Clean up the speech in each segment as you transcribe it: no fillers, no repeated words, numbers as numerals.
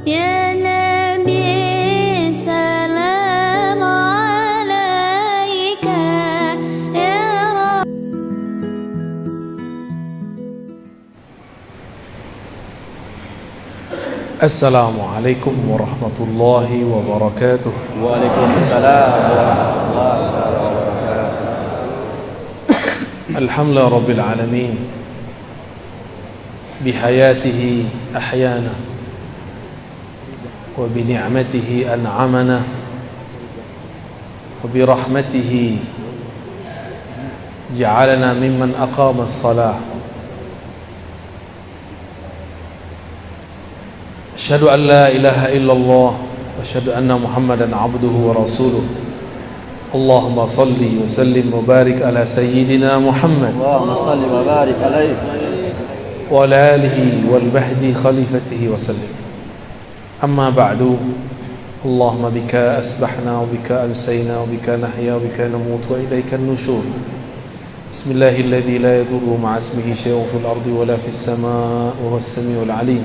يا نبي سلام عليك يا رب. السلام عليكم ورحمة الله وبركاته. Waalaikumsalam warahmatullahi wabarakatuh. الحمد لله رب العالمين بحياته أحيانا وبنعمته أنعمنا وبرحمته جعلنا ممن أقام الصلاة. أشهد أن لا إله إلا الله وأشهد أن محمدا عبده ورسوله. اللهم صل وسلم وبارك على سيدنا محمد Allahumma salli wa barik alaihi وعلى آله والمهدي خليفته وسلم. أما بعد، اللهم بك أسبحنا وبك أمسينا وبك نحيا وبك نموت وإليك النشور. بسم الله الذي لا يضر مع اسمه شيء في الأرض ولا في السماء وهو السميع العليم.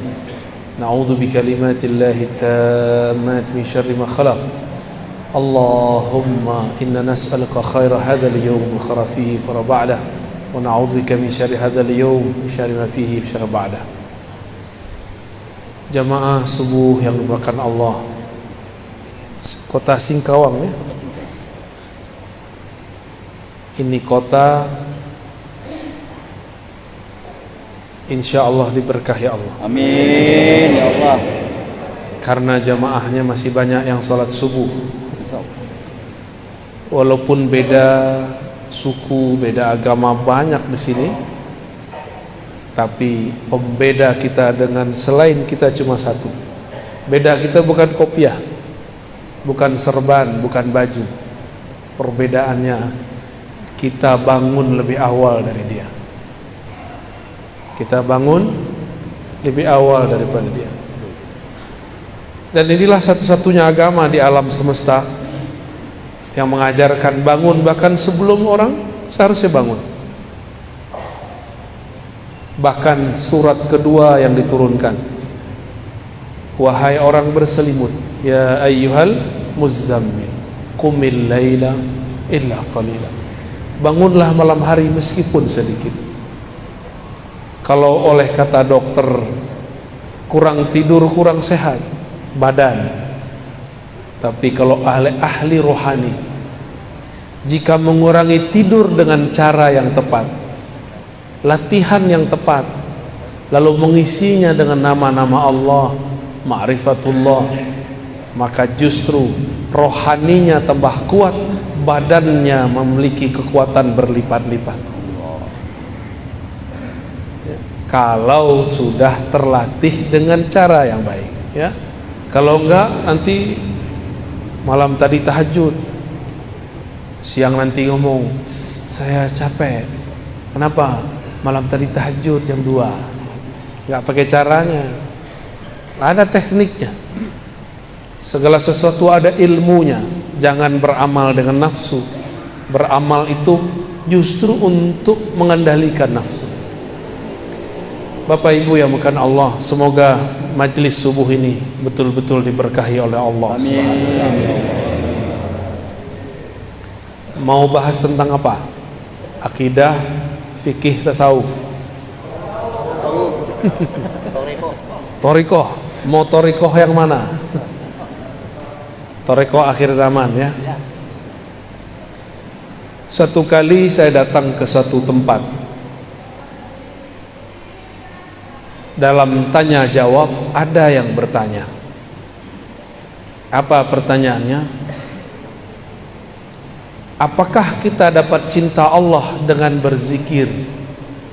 نعوذ بكلمات الله التامات من شر ما خلق. اللهم إنا نسألك خير هذا اليوم وخير فيه وخير بعده، ونعوذ بك من شر هذا اليوم وشر ما فيه وشر بعده. Jamaah subuh yang dimuliakan Allah, kota Singkawang ya. Ini kota insya Allah diberkahi Allah. Amin ya Allah. Karena jamaahnya masih banyak yang sholat subuh. Walaupun beda suku, beda agama banyak di sini, tapi pembeda kita dengan selain kita cuma satu. Beda kita bukan kopiah, bukan serban, bukan baju. Perbedaannya kita bangun lebih awal dari dia. Kita bangun lebih awal daripada dia. Dan inilah satu-satunya agama di alam semesta yang mengajarkan bangun bahkan sebelum orang seharusnya bangun. Bahkan surat kedua yang diturunkan, wahai orang berselimut, ya ayyuhal muzzammil qumil laila illa qalila. Bangunlah malam hari meskipun sedikit. Kalau oleh kata dokter kurang tidur kurang sehat badan, tapi kalau ahli rohani, jika mengurangi tidur dengan cara yang tepat, latihan yang tepat, lalu mengisinya dengan nama-nama Allah, ma'rifatullah, maka justru rohaninya tambah kuat, badannya memiliki kekuatan berlipat-lipat. Kalau sudah terlatih dengan cara yang baik, ya. Kalau enggak, nanti malam tadi tahajud, siang nanti ngomong saya capek. Kenapa? Malam tadi tahajud jam 2. Enggak pakai caranya, ada tekniknya. Segala sesuatu ada ilmunya. Jangan beramal dengan nafsu. Beramal itu justru untuk mengendalikan nafsu. Bapak Ibu yang bukan Allah, semoga majlis subuh ini betul-betul diberkahi oleh Allah. Amin. Mau bahas tentang apa? Akidah, fikih, tasawuf. Torikoh. Mau torikoh yang mana? Torikoh akhir zaman ya. Satu kali saya datang ke satu tempat. Dalam tanya jawab ada yang bertanya. Apa pertanyaannya? Apakah kita dapat cinta Allah dengan berzikir,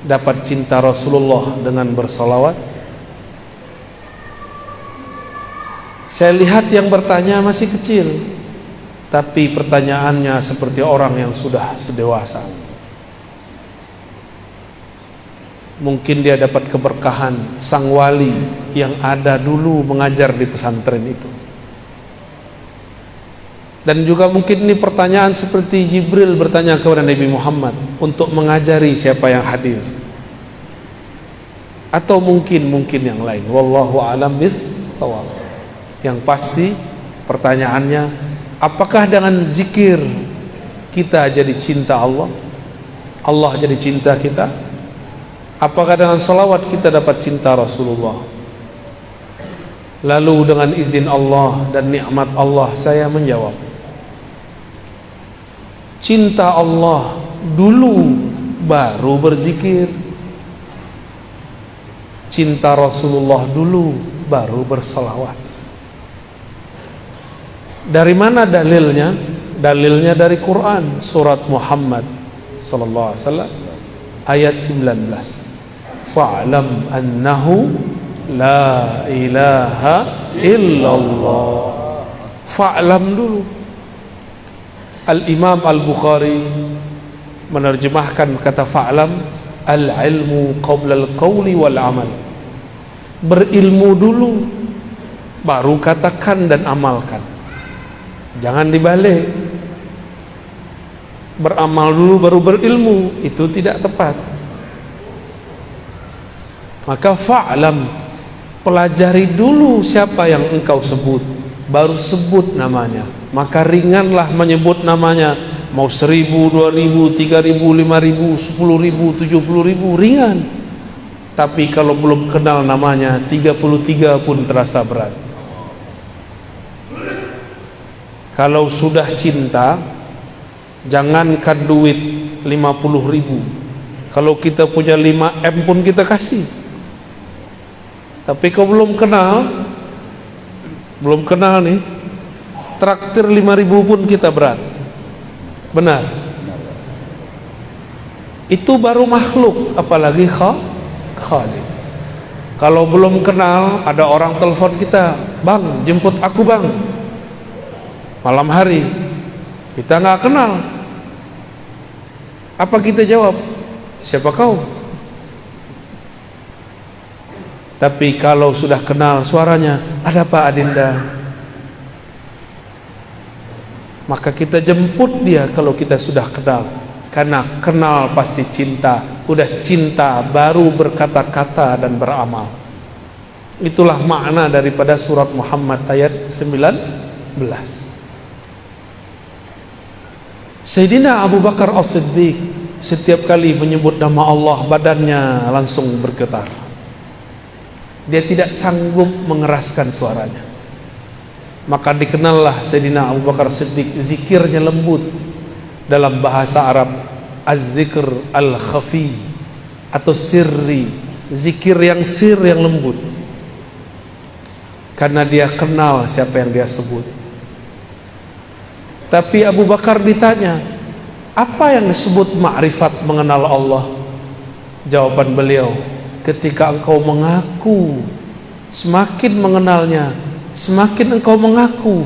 dapat cinta Rasulullah dengan bersolawat? Saya lihat yang bertanya masih kecil, tapi pertanyaannya seperti orang yang sudah sedewasa. Mungkin dia dapat keberkahan sang wali yang ada dulu mengajar di pesantren itu. Dan juga mungkin ini pertanyaan seperti Jibril bertanya kepada Nabi Muhammad untuk mengajari siapa yang hadir. Atau mungkin yang lain. Wallahu a'lam bis-shawab. Yang pasti pertanyaannya, apakah dengan zikir kita jadi cinta Allah? Allah jadi cinta kita? Apakah dengan salawat kita dapat cinta Rasulullah? Lalu dengan izin Allah dan nikmat Allah saya menjawab, cinta Allah dulu baru berzikir, cinta Rasulullah dulu baru bersalawat. Dari mana dalilnya? Dalilnya dari Quran, surat Muhammad sallallahu alaihi wasallam ayat 19. Fa'lam annahu la ilaha illallah. Fa'lam dulu. Al-Imam Al-Bukhari menerjemahkan kata fa'lam, al-ilmu qabla al-qawli wal-amal. Berilmu dulu baru katakan dan amalkan. Jangan dibalik. Beramal dulu baru berilmu, itu tidak tepat. Maka fa'lam, pelajari dulu siapa yang engkau sebut, baru sebut namanya. Maka ringanlah menyebut namanya. Mau 1000, 2000, 3000, 5000, 10.000, 70.000, ringan. Tapi kalau belum kenal namanya, 33 pun terasa berat. Kalau sudah cinta, jangankan duit 50.000, kalau kita punya 5M pun kita kasih. Tapi kalau belum kenal nih, traktir 5.000 pun kita berat. Benar? Itu baru makhluk, apalagi Khalik. Kalau belum kenal, ada orang telepon kita, bang jemput aku bang, malam hari, kita nggak kenal. Apa kita jawab? Siapa kau? Tapi kalau sudah kenal suaranya, ada apa Adinda? Maka kita jemput dia kalau kita sudah kenal. Karena kenal pasti cinta. Udah cinta baru berkata-kata dan beramal. Itulah makna daripada surat Muhammad ayat 19. Sayyidina Abu Bakar As-Siddiq setiap kali menyebut nama Allah, badannya langsung bergetar. Dia tidak sanggup mengeraskan suaranya. Maka dikenallah Sayyidina Abu Bakar As-Siddiq, zikirnya lembut. Dalam bahasa Arab, az-zikr al-khafi atau sirri, zikir yang yang lembut. Karena dia kenal siapa yang dia sebut. Tapi Abu Bakar ditanya, apa yang disebut ma'rifat, mengenal Allah? Jawaban beliau, ketika engkau mengaku, semakin mengenalnya, semakin engkau mengaku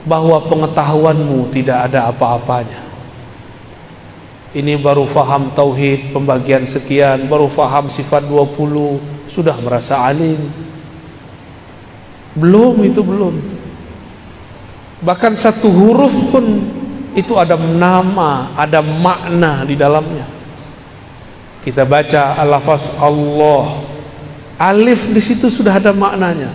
bahwa pengetahuanmu tidak ada apa-apanya. Ini baru faham tauhid, pembagian sekian, baru faham sifat 20, sudah merasa alim. Belum, itu belum. Bahkan satu huruf pun itu ada nama, ada makna di dalamnya. Kita baca al-lafaz Allah, alif di situ sudah ada maknanya.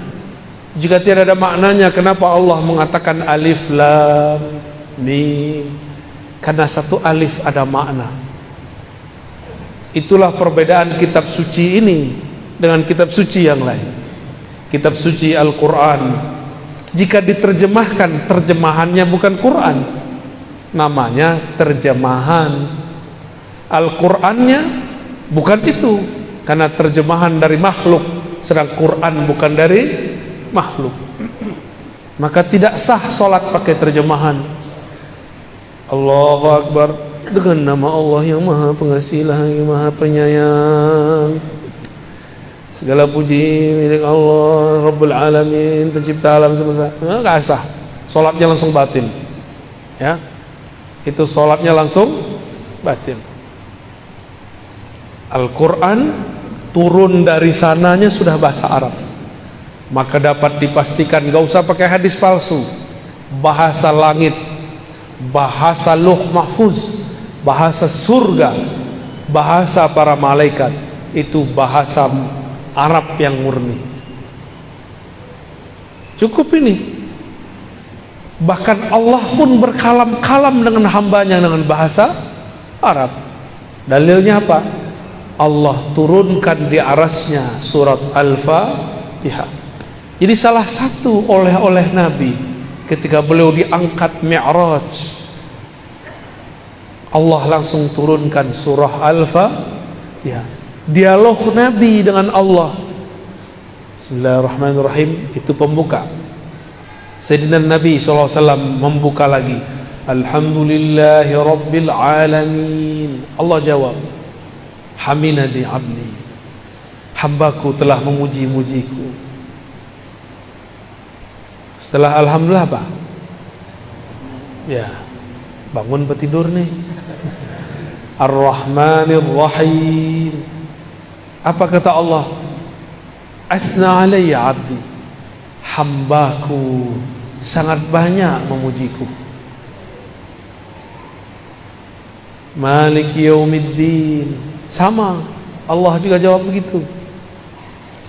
Jika tidak ada maknanya, kenapa Allah mengatakan alif lam mim? Karena satu alif ada makna. Itulah perbedaan kitab suci ini dengan kitab suci yang lain. Kitab suci Al-Quran, jika diterjemahkan, terjemahannya bukan Quran, namanya terjemahan. Al-Qurannya bukan itu, karena terjemahan dari makhluk, sedang Quran bukan dari makhluk. Maka tidak sah solat pakai terjemahan. Allahu Akbar, dengan nama Allah yang Maha Pengasih lagi Maha Penyayang. Segala puji milik Allah Rabbul Alamin, pencipta alam semesta. Enggak sah. Salatnya langsung batil. Ya. Itu salatnya langsung batil. Al-Qur'an turun dari sananya sudah bahasa Arab. Maka dapat dipastikan enggak usah pakai hadis palsu. Bahasa langit, bahasa Lauh Mahfuz, bahasa surga, bahasa para malaikat, itu bahasa Arab yang murni. Cukup ini. Bahkan Allah pun berkalam-kalam dengan hambanya dengan bahasa Arab. Dalilnya apa? Allah turunkan di arasnya surat Al-Fatihah. Jadi salah satu oleh-oleh Nabi ketika beliau diangkat Mi'raj, Allah langsung turunkan surah Al-Fatihah. Dialog Nabi dengan Allah. Bismillahirrahmanirrahim, itu pembuka. Sayyidina Nabi SAW membuka lagi, Alhamdulillahi Rabbil Alamin. Allah jawab, Hamidani abdi, hambaku telah memuji-mujiku. Setelah Alhamdulillah apa? Ya, bangun petidur nih. Ar-Rahmanir Rahim. Apa kata Allah? Asna alayya abdi, hambaku sangat banyak memujiku. Maliki yaumiddin, sama Allah juga jawab begitu.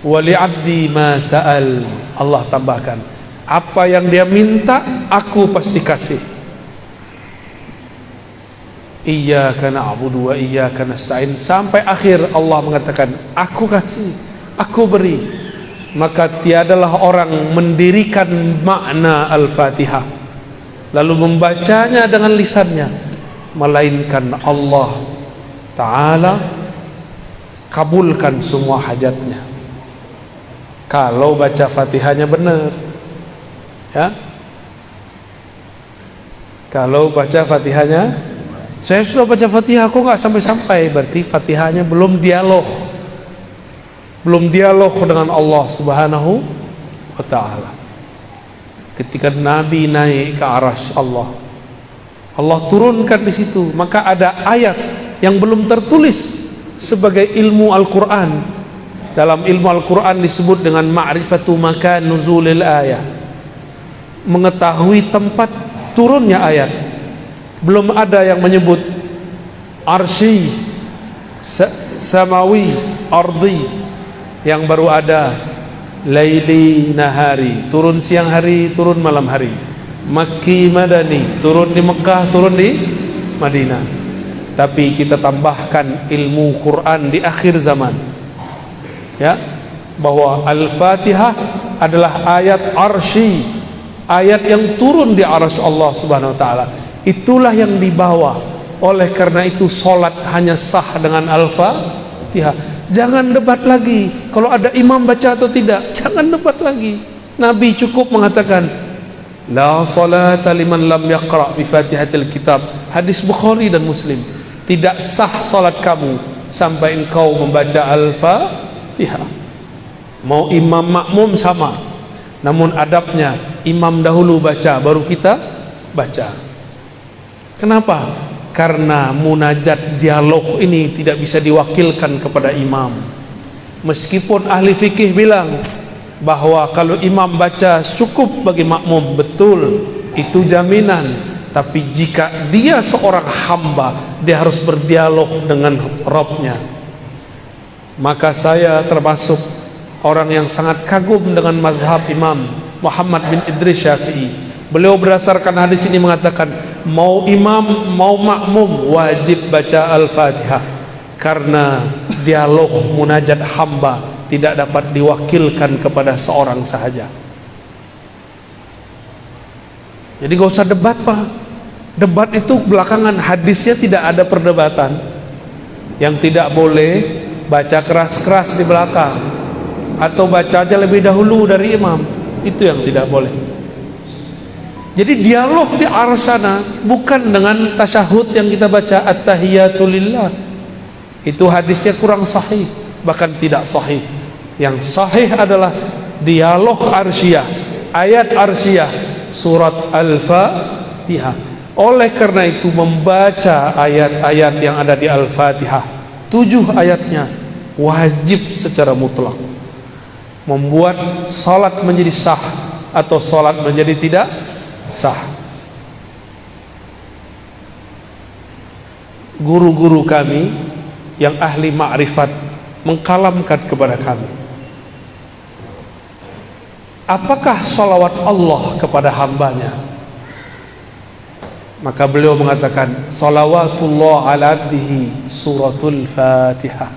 Wali abdi ma sa'al, Allah tambahkan, apa yang dia minta aku pasti kasih. Iyyaka na'budu wa iyyaka nasta'in, sampai akhir Allah mengatakan aku kasih, aku beri. Maka tiadalah orang mendirikan makna Al-Fatihah lalu membacanya dengan lisannya melainkan Allah Ta'ala kabulkan semua hajatnya kalau baca Fatihahnya benar, ya. Kalau baca Fatihahnya, saya sudah baca Fatihah kok nggak sampai-sampai, berarti Fatihahnya belum dialog dengan Allah Subhanahu wa Ta'ala. Ketika Nabi naik ke arasy Allah, Allah turunkan di situ, maka ada ayat yang belum tertulis sebagai ilmu Al-Quran. Dalam ilmu Al-Quran disebut dengan ma'rifatu makan nuzulil ayat, mengetahui tempat turunnya ayat. Belum ada yang menyebut arsy, samawi, ardi. Yang baru ada laili nahari, turun siang hari, turun malam hari. Makki madani, turun di Mekah, turun di Madinah. Tapi kita tambahkan ilmu Quran di akhir zaman, ya, bahwa Al-Fatihah adalah ayat arsy, ayat yang turun di arsy Allah Subhanahu wa Ta'ala. Itulah yang dibawa. Oleh karena itu solat hanya sah dengan Al-Fatihah. Jangan debat lagi kalau ada imam baca atau tidak, jangan debat lagi. Nabi cukup mengatakan la salata liman lam yaqra bi Fatihatil Kitab. Hadis Bukhari dan Muslim. Tidak sah salat kamu sampai engkau membaca Al-Fatihah. Mau imam makmum sama, namun adabnya imam dahulu baca baru kita baca. Kenapa? Karena munajat dialog ini tidak bisa diwakilkan kepada imam. Meskipun ahli fikih bilang bahwa kalau imam baca cukup bagi makmum, betul, itu jaminan. Tapi jika dia seorang hamba, dia harus berdialog dengan Rabbnya. Maka saya termasuk orang yang sangat kagum dengan mazhab Imam Muhammad bin Idris Syafi'i. Beliau berdasarkan hadis ini mengatakan, mau imam mau makmum wajib baca Al-Fatihah, karena dialog munajat hamba tidak dapat diwakilkan kepada seorang sahaja. Jadi gak usah debat, Pak. Debat itu belakangan, hadisnya tidak ada perdebatan. Yang tidak boleh baca keras-keras di belakang, atau baca aja lebih dahulu dari imam, itu yang tidak boleh. Jadi dialog di arah sana bukan dengan tasyahud yang kita baca at-tahiyatulillah. Itu hadisnya kurang sahih, bahkan tidak sahih. Yang sahih adalah dialog arsyiyah, ayat arsyiyah, surat Al-Fatihah. Oleh karena itu membaca ayat-ayat yang ada di Al-Fatihah, 7 ayatnya wajib secara mutlak, membuat salat menjadi sah atau salat menjadi tidak sah. Guru-guru kami yang ahli ma'rifat mengkalamkan kepada kami, apakah salawat Allah kepada hambanya? Maka beliau mengatakan, salawatullah ala abdihi suratul Fatihah.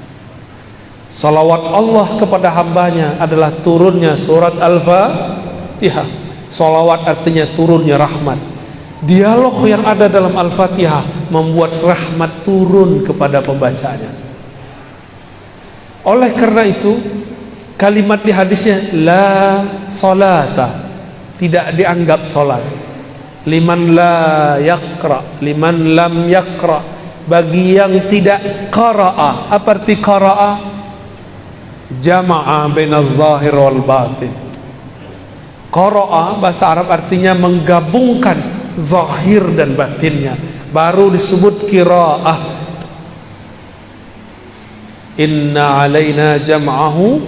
Salawat Allah kepada hambanya adalah turunnya surat Al-Fatihah. Salawat artinya turunnya rahmat. Dialog yang ada dalam Al-Fatihah membuat rahmat turun kepada pembacanya. Oleh karena itu, kalimat di hadisnya la salata, tidak dianggap salat. Liman la yaqra, liman lam yaqra, bagi yang tidak qara'a. Apa arti qara'a? Jama'a bainaz zahir wal batin. Qara'a bahasa Arab artinya menggabungkan zahir dan batinnya, baru disebut qira'ah. Inna alaina jam'ahu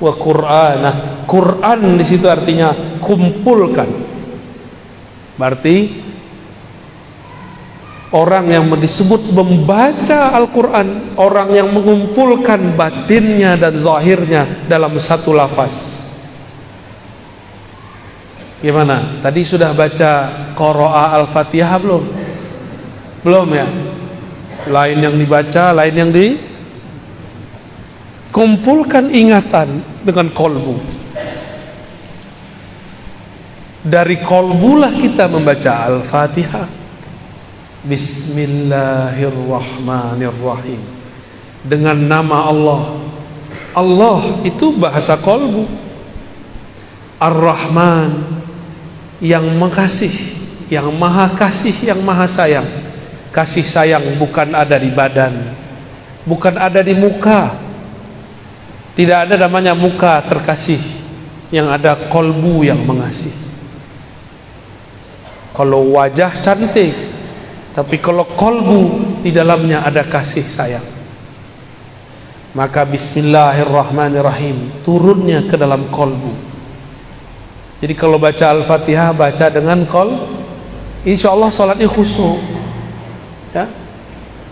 wa qur'anah. Quran di situ artinya kumpulkan. Berarti orang yang disebut membaca Al-Quran, orang yang mengumpulkan batinnya dan zahirnya dalam satu lafaz. Gimana? Tadi sudah baca qira'a Al-Fatihah belum? Belum ya? Lain yang dibaca, lain yang dikumpulkan ingatan dengan kolbu. Dari kolbulah kita membaca Al-Fatihah. Bismillahirrahmanirrahim. Dengan nama Allah. Allah itu bahasa kolbu. Ar-Rahman, yang mengasihi, yang maha kasih, yang maha sayang. Kasih sayang bukan ada di badan, bukan ada di muka. Tidak ada namanya muka terkasih, yang ada kolbu yang mengasihi. Kalau wajah cantik, tapi kalau kolbu di dalamnya ada kasih sayang. Maka bismillahirrahmanirrahim turunnya ke dalam kolbu. Jadi kalau baca Al-Fatihah, baca dengan insya Allah salatnya khusyuk ya.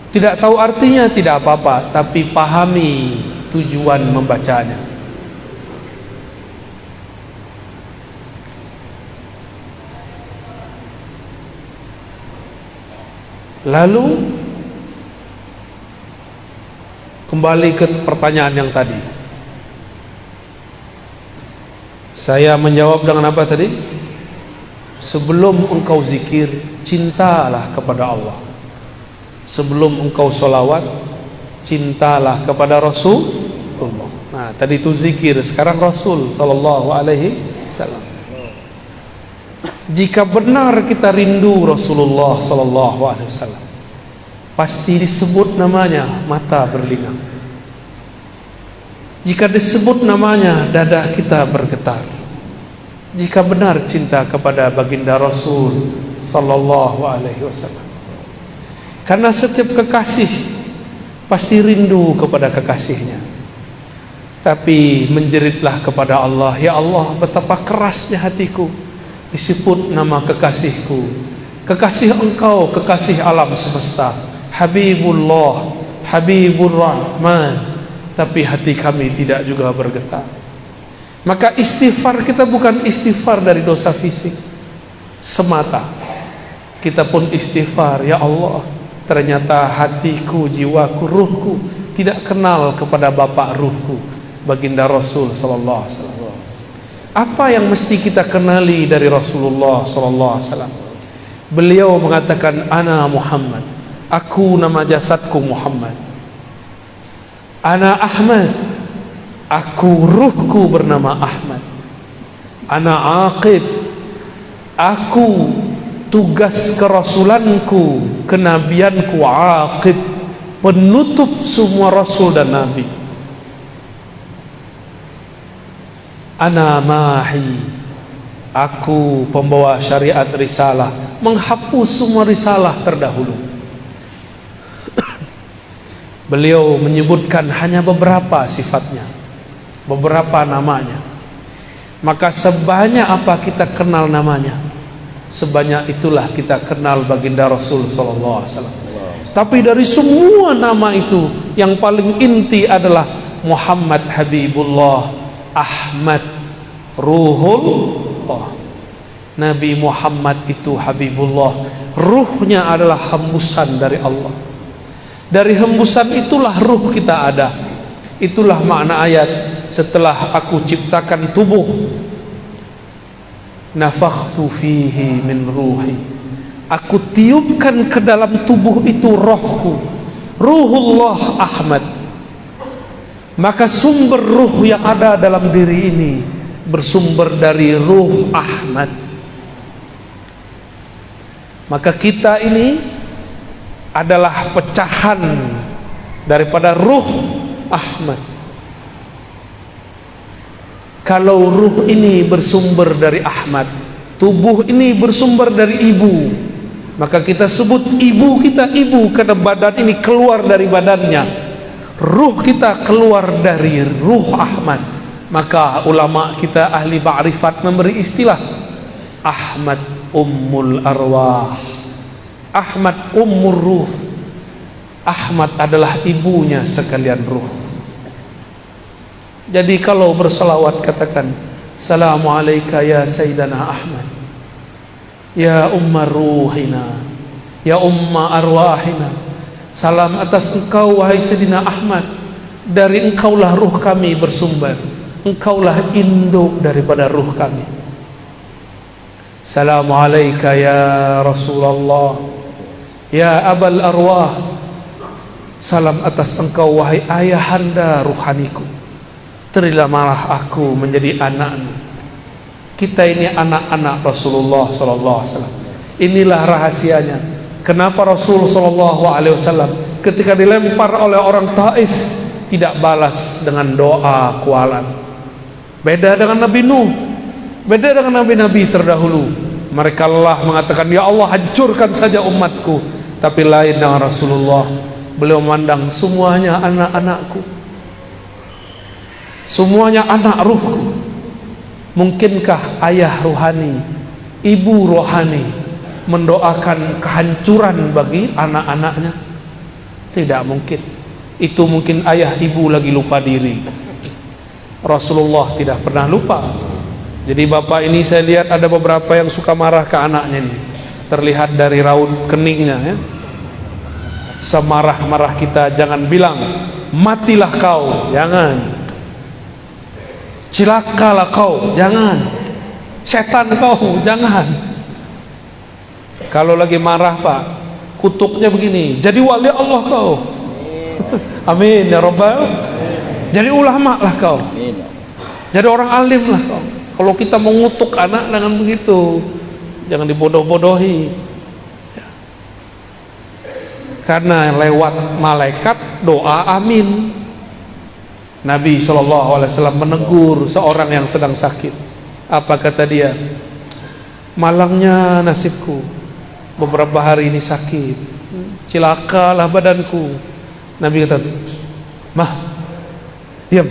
Tidak tahu artinya tidak apa-apa, tapi pahami tujuan membacanya. Lalu kembali ke pertanyaan yang tadi. Saya menjawab dengan apa tadi? Sebelum engkau zikir, cintalah kepada Allah. Sebelum engkau sholawat, cintalah kepada Rasulullah. Nah, tadi itu zikir, sekarang Rasul sallallahu alaihi wasallam. Jika benar kita rindu Rasulullah sallallahu alaihi wasallam, pasti disebut namanya mata berlinang. Jika disebut namanya dada kita bergetar. Jika benar cinta kepada baginda Rasul sallallahu alaihi wasallam. Karena setiap kekasih pasti rindu kepada kekasihnya. Tapi menjeritlah kepada Allah, ya Allah, betapa kerasnya hatiku disebut nama kekasihku, kekasih engkau, kekasih alam semesta, Habibullah, Habibur Rahman, tapi hati kami tidak juga bergetar. Maka istighfar kita bukan istighfar dari dosa fisik semata. Kita pun istighfar, ya Allah, ternyata hatiku, jiwaku, ruhku tidak kenal kepada Bapak ruhku, baginda Rasul sallallahu alaihi wasallam. Apa yang mesti kita kenali dari Rasulullah sallallahu alaihi wasallam? Beliau mengatakan, ana Muhammad, aku nama jasadku Muhammad. Ana Ahmad, aku ruhku bernama Ahmad. Ana Aqib, aku tugas kerasulanku, kenabianku Aqib, penutup semua rasul dan nabi. Ana Mahi, aku pembawa syariat risalah, menghapus semua risalah terdahulu. Beliau menyebutkan hanya beberapa sifatnya, beberapa namanya. Maka sebanyak apa kita kenal namanya, sebanyak itulah kita kenal baginda Rasul sallallahu alaihi wasallam. Tapi dari semua nama itu, yang paling inti adalah Muhammad Habibullah Ahmad Ruhullah. Nabi Muhammad itu Habibullah, ruhnya adalah hembusan dari Allah. Dari hembusan itulah ruh kita ada. Itulah makna ayat, setelah aku ciptakan tubuh, nafakhtu fihi min ruhi, aku tiupkan ke dalam tubuh itu rohku, Ruhullah Ahmad. Maka sumber ruh yang ada dalam diri ini bersumber dari ruh Ahmad. Maka kita ini adalah pecahan daripada ruh Ahmad. Kalau ruh ini bersumber dari Ahmad, tubuh ini bersumber dari ibu, maka kita sebut ibu kita ibu karena badan ini keluar dari badannya. Ruh kita keluar dari ruh Ahmad. Maka ulama kita ahli ma'rifat memberi istilah Ahmad Ummul Arwah, Ahmad Ummur Ruh. Ahmad adalah ibunya sekalian ruh. Jadi kalau berselawat katakan Assalamu alayka ya Sayyidana Ahmad, ya Ummar Ruhina, ya Umma Arwahina. Salam atas engkau wahai Sayyidina Ahmad, dari engkaulah ruh kami bersumber, engkaulah induk daripada ruh kami. Assalamu alayka ya Rasulullah, ya Abal Arwah. Salam atas engkau wahai ayahanda ruhaniku, terimalah aku menjadi anakmu. Kita ini anak-anak Rasulullah sallallahu alaihi wasallam. Inilah rahasianya. Kenapa Rasul sallallahu alaihi wasallam ketika dilempar oleh orang Taif tidak balas dengan doa kualan? Beda dengan Nabi Nuh, beda dengan nabi-nabi terdahulu. Mereka lah mengatakan, ya Allah hancurkan saja umatku. Tapi lain dengan Rasulullah, beliau memandang semuanya anak-anakku, semuanya anak ruhku. Mungkinkah ayah rohani, ibu rohani mendoakan kehancuran bagi anak-anaknya? Tidak mungkin. Itu mungkin ayah ibu lagi lupa diri. Rasulullah tidak pernah lupa. Jadi bapak ini saya lihat ada beberapa yang suka marah ke anaknya ini. Terlihat dari raut keningnya ya. Semarah-marah kita jangan bilang matilah kau, jangan. Cilakalah kau, jangan. Setan kau, jangan. Kalau lagi marah Pak, kutuknya begini, jadi wali Allah kau. Amin ya Rabbal. Jadi ulama lah kau, jadi orang alim lah kau. Kalau kita mengutuk anak dengan begitu, jangan dibodoh-bodohi. Karena lewat malaikat doa amin. Nabi SAW menegur seorang yang sedang sakit. Apa kata dia? Malangnya nasibku, beberapa hari ini sakit, cilakalah badanku. Nabi kata, mah, diam,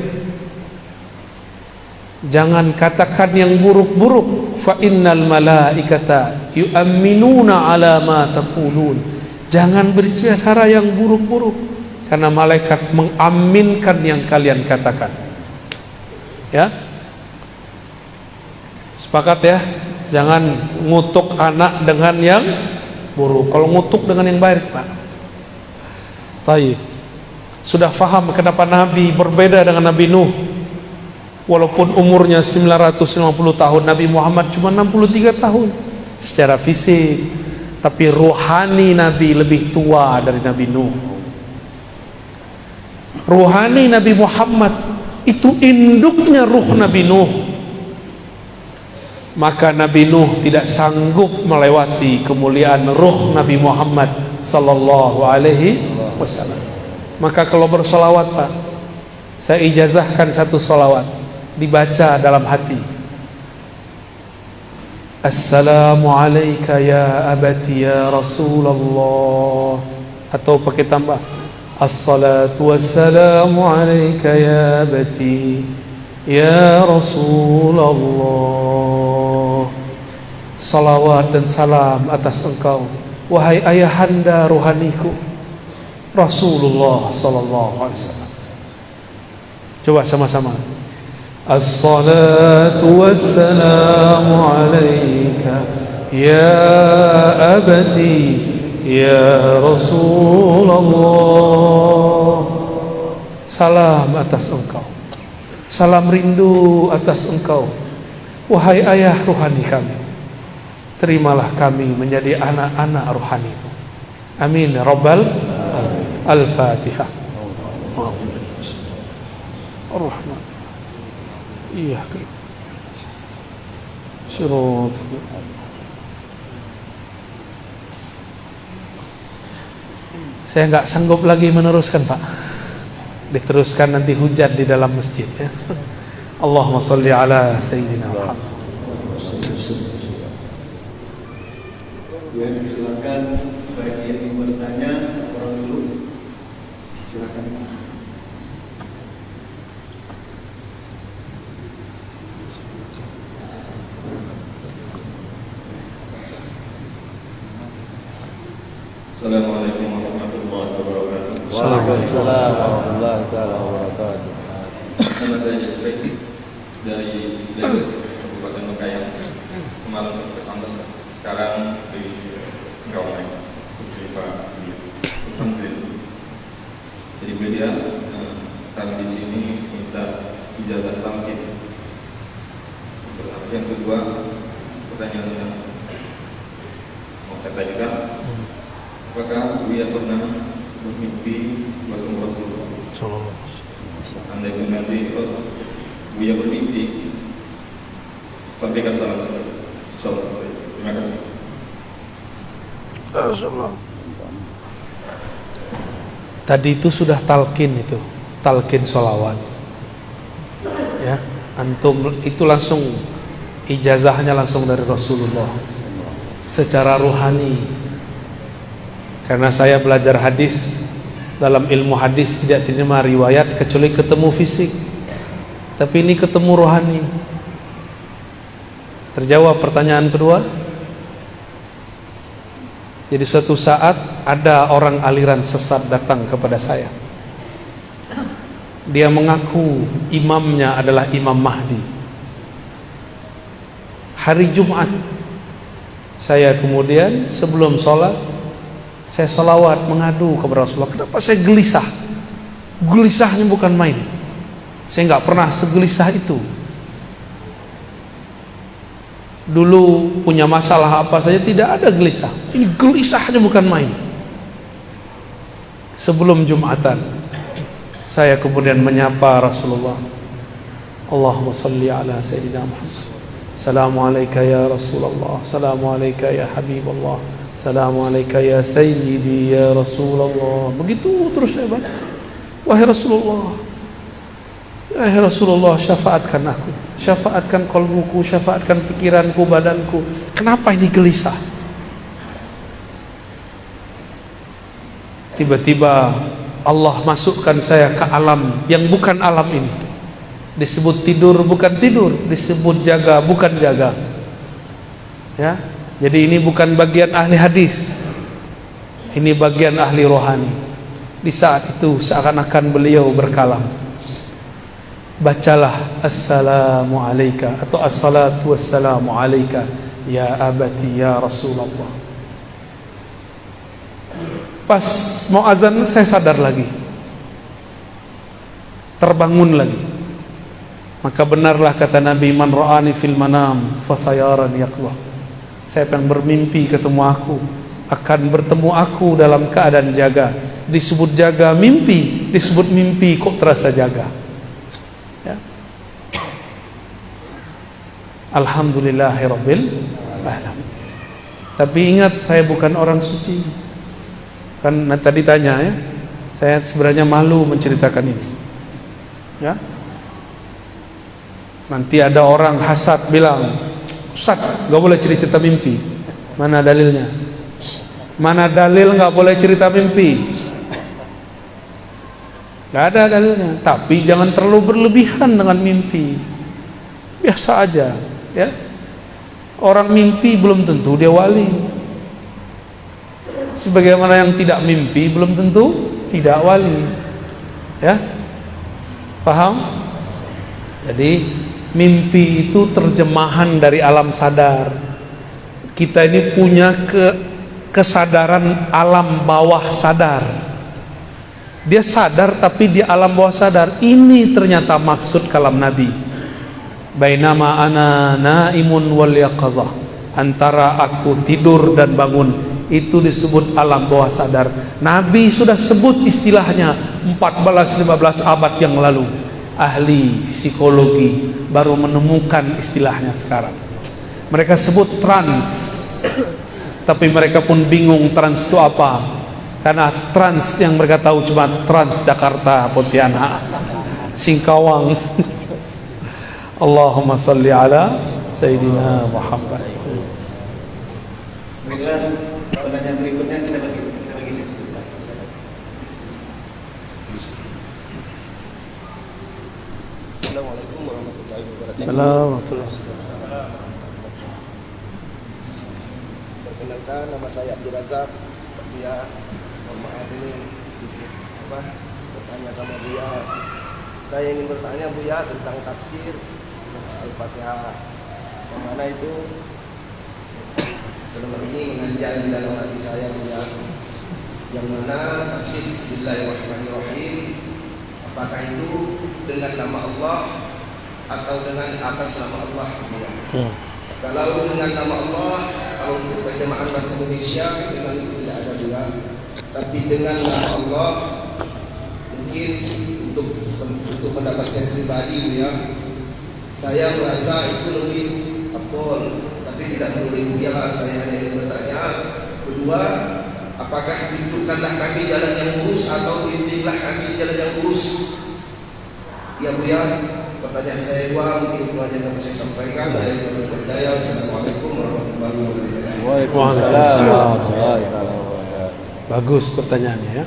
jangan katakan yang buruk-buruk. Fa innal malaikata yu'minuna ala ma taqulun. Jangan berbicara yang buruk-buruk, karena malaikat mengaminkan yang kalian katakan. Ya, sepakat ya. Jangan ngutuk anak dengan yang buruk. Kalau ngutuk dengan yang baik Pak. Baik. Sudah faham kenapa Nabi berbeda dengan Nabi Nuh. Walaupun umurnya 950 tahun, Nabi Muhammad cuma 63 tahun secara fisik. Tapi ruhani Nabi lebih tua dari Nabi Nuh. Ruhani Nabi Muhammad itu induknya ruh Nabi Nuh. Maka Nabi Nuh tidak sanggup melewati kemuliaan ruh Nabi Muhammad sallallahu alaihi wasallam. Maka kalau bersolawat Pak, saya ijazahkan satu solawat dibaca dalam hati. Assalamu alayka ya abati ya Rasulullah. Atau pakai tambah, Assalatu wassalamu alayka ya abati ya Rasulullah. Salawat dan salam atas engkau wahai ayahanda rohaniku Rasulullah sallallahu alaihi wasallam. Coba sama-sama. As-salatu wassalamu alaika ya abati ya Rasulullah. Salam atas engkau, salam rindu atas engkau, wahai ayah ruhani kami. Terimalah kami menjadi anak-anak rohanimu. Amin ya Rabbal alamin. Al-Fatihah. Ar-Rahman. Iyyaka na'budu. Saya nggak sanggup lagi meneruskan, Pak. Diteruskan nanti hujan di dalam masjid ya. Allahumma sholli ala sayyidina Muhammad. Ya, silakan bagi yang ingin bertanya orang dulu. Silakan. Assalamualaikum warahmatullahi wabarakatuh. Waalaikumsalam warahmatullahi wabarakatuh. Nama saya Jasri dari Lewet, Kabupaten Mekayang. Semalam ke Sambas, sekarang di Singkawang, di Pak Sambil. Jadi media kami di sini minta ijazah talqin. Yang kedua, pertanyaan yang mau saya tanyakan, apakah Buya pernah bermimpi bertemu Rasulullah? Andai pun nanti Buya bermimpi, sampaikan salam. Terima kasih. Tadi itu sudah talqin, itu talqin sholawat ya. Antum itu langsung ijazahnya langsung dari Rasulullah secara ruhani. Karena saya belajar hadis, dalam ilmu hadis tidak terima riwayat kecuali ketemu fisik, tapi ini ketemu rohani. Terjawab pertanyaan kedua. Jadi suatu saat ada orang aliran sesat datang kepada saya. Dia mengaku imamnya adalah Imam Mahdi. Hari Jumat, saya kemudian sebelum sholat, saya salawat mengadu kepada Rasulullah. Kenapa saya gelisah? Gelisahnya bukan main. Saya nggak pernah segelisah itu. Dulu punya masalah apa saja tidak ada gelisah. Ini gelisahnya bukan main. Sebelum Jumatan, saya kemudian menyapa Rasulullah. Allahumma salli ala Sayyidina Muhammad. Assalamualaikum ya Rasulullah. Assalamualaikum ya Habibullah. Assalamualaikum ya Sayyidi ya Rasulullah. Begitu terus saya baca. Wahai Rasulullah, wahai Rasulullah, syafaatkan aku, syafaatkan qalbuku, syafaatkan pikiranku, badanku. Kenapa ini gelisah? Tiba-tiba Allah masukkan saya ke alam yang bukan alam ini. Disebut tidur bukan tidur, disebut jaga bukan jaga. Ya. Jadi ini bukan bagian ahli hadis, ini bagian ahli rohani. Di saat itu seakan-akan beliau berkalam, bacalah assalamu alayka atau assalatu wassalamu alayka ya abati ya Rasulullah. Pas mau azan saya sadar lagi, terbangun lagi. Maka benarlah kata Nabi, man ra'ani fil manam fasayarani yaqظah. Saya akan bermimpi ketemu aku, akan bertemu aku dalam keadaan jaga. Disebut jaga mimpi, disebut mimpi kok terasa jaga. Ya. Alhamdulillahirabbil alamin. Tapi ingat, saya bukan orang suci. Kan tadi tanya ya, saya sebenarnya malu menceritakan ini. Ya. Nanti ada orang hasad bilang, Ustaz, gak boleh cerita mimpi. Mana dalilnya? Mana dalil gak boleh cerita mimpi? Gak ada dalilnya. Tapi jangan terlalu berlebihan dengan mimpi. Biasa aja, ya. Orang mimpi belum tentu dia wali. Sebagaimana yang tidak mimpi belum tentu tidak wali. Ya. Paham? Jadi mimpi itu terjemahan dari alam sadar. Kita ini punya kesadaran alam bawah sadar. Dia sadar tapi di alam bawah sadar. Ini ternyata maksud kalam Nabi. Bainama ana naimun wal yaqazah. Antara aku tidur dan bangun, itu disebut alam bawah sadar. Nabi sudah sebut istilahnya 14-15 abad yang lalu. Ahli psikologi baru menemukan istilahnya sekarang. Mereka sebut trans, tapi mereka pun bingung trans itu apa, karena trans yang mereka tahu cuma Trans Jakarta, Pontianak, Singkawang. Allahumma salli ala Sayyidina Muhammad. Baiklah, pertanyaan berikutnya kita bagi sesi. Assalamualaikum warahmatullahi wabarakatuh. Assalamualaikum. Perkenalkan, nama saya Abdul Razak. Buya, mohon maaf ini sedikit bertanya sama Buya. Saya ingin bertanya Buya tentang tafsir Al-Fatihah. Yang mana itu selama ini mengajar di dalam hati saya Buya. Yang mana tafsir Bismillahirrahmanirrahim, apakah itu dengan nama Allah atau dengan atas nama Allah? Kalau dengan nama Allah, kalau untuk terjemahan bahasa Indonesia dengan itu tidak ada juga. Tapi dengan nama Allah, mungkin untuk pendapat saya pribadi ya, saya merasa itu lebih betul. Tapi tidak perlu ya, saya hanya ingin bertanya. Kedua, apakah tunjukkanlah kami jalan yang lurus atau bimbinglah kami jalan yang lurus? Ya Bu ya, pertanyaan saya dua, mungkin itu aja yang saya sampaikan. Assalamualaikum warahmatullahi wabarakatuh. Waalaikumsalam. Bagus pertanyaannya ya.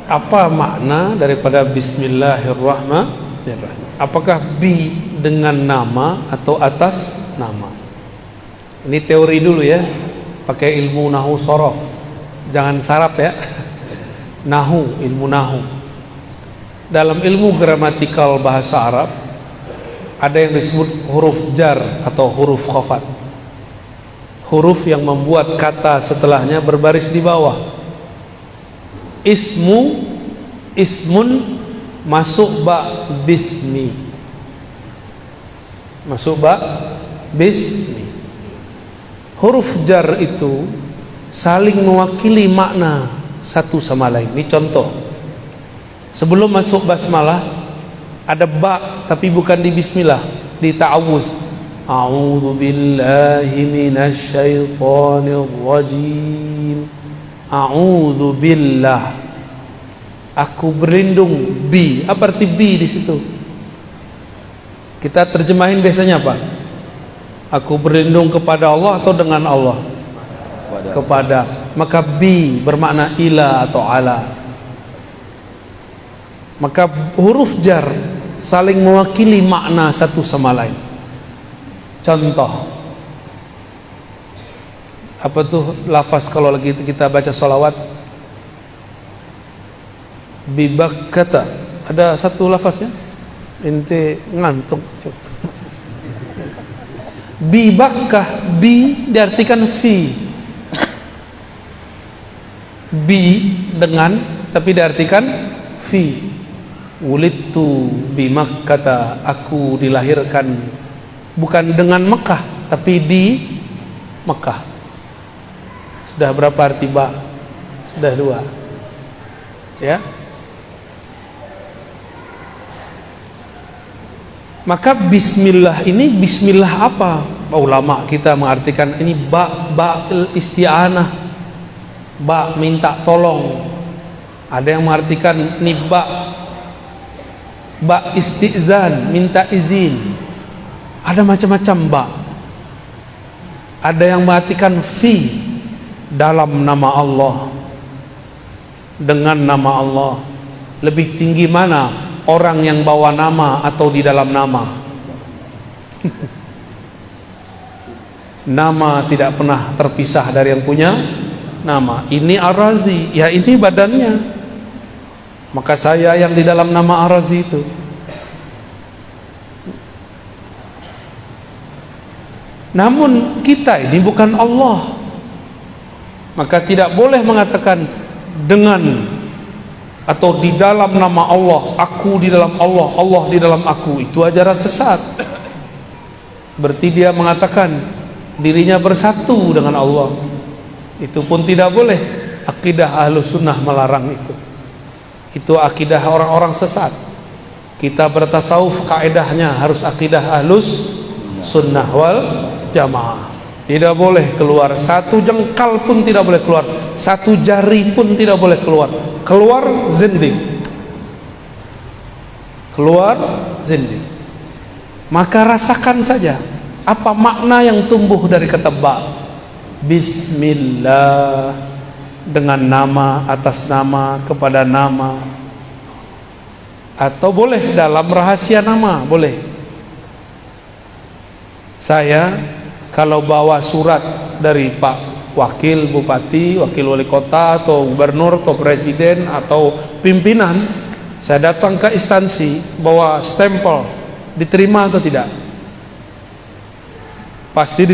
Apa makna daripada Bismillahirrahmanirrahim? Apakah bi dengan nama atau atas nama? Ini teori dulu ya. Pakai ilmu nahu sorof. Jangan sarap ya. Nahu, ilmu nahu. Dalam ilmu gramatikal bahasa Arab ada yang disebut huruf jar atau huruf khafat. Huruf yang membuat kata setelahnya berbaris di bawah. Ismun masuk ba bismi. Masuk ba bismi. Huruf jar itu saling mewakili makna satu sama lain. Ini contoh. Sebelum masuk basmalah ada ba tapi bukan di bismillah, di ta'awuz. A'udzu billahi minasy syaithanir rajim. A'udzu billah. Aku berlindung bi. Apa arti bi di situ? Kita terjemahin biasanya apa? Aku berlindung kepada Allah atau dengan Allah? Kepada. Maka bi bermakna ila atau ala. Maka huruf jar saling mewakili makna satu sama lain. Contoh, apa tuh lafaz kalau lagi kita baca sholawat? Bibak kata. Ada satu lafaznya. Ente ngantuk. Bibakkah, bi diartikan fi. Bi dengan tapi diartikan fi. Wulidtu bi Makkah, aku dilahirkan bukan dengan Mekah tapi di Mekah. Sudah berapa arti ba? Sudah dua. Ya. Maka bismillah ini bismillah apa? Ulama kita mengartikan ini ba isti'anah. Ba minta tolong. Ada yang mengartikan ini ba istizan, minta izin. Ada macam-macam ba. Ada yang mengartikan fi, dalam nama Allah, dengan nama Allah. Lebih tinggi mana orang yang bawa nama atau di dalam nama? Nama tidak pernah terpisah dari yang punya nama. Ini Ar-Razi, ya ini badannya. Maka saya yang di dalam nama Ar-Razi itu. Namun kita ini bukan Allah, maka tidak boleh mengatakan dengan atau di dalam nama Allah, aku di dalam Allah, Allah di dalam aku. Itu ajaran sesat. Berarti dia mengatakan dirinya bersatu dengan Allah. Itu pun tidak boleh. Akidah Ahlus Sunnah melarang itu. Itu akidah orang-orang sesat. Kita bertasawuf, kaidahnya harus akidah Ahlus Sunnah wal Jamaah. Tidak boleh keluar satu jengkal pun, tidak boleh keluar satu jari pun, tidak boleh keluar. Keluar zindik, keluar zindik. Maka rasakan saja apa makna yang tumbuh dari kata ba. Bismillah, dengan nama, atas nama, kepada nama. Atau boleh dalam rahasia nama, boleh. Saya kalau bawa surat dari Pak Wakil Bupati, Wakil Wali Kota, atau Gubernur, atau Presiden, atau pimpinan, saya datang ke instansi bawa stempel, diterima atau tidak? Pasti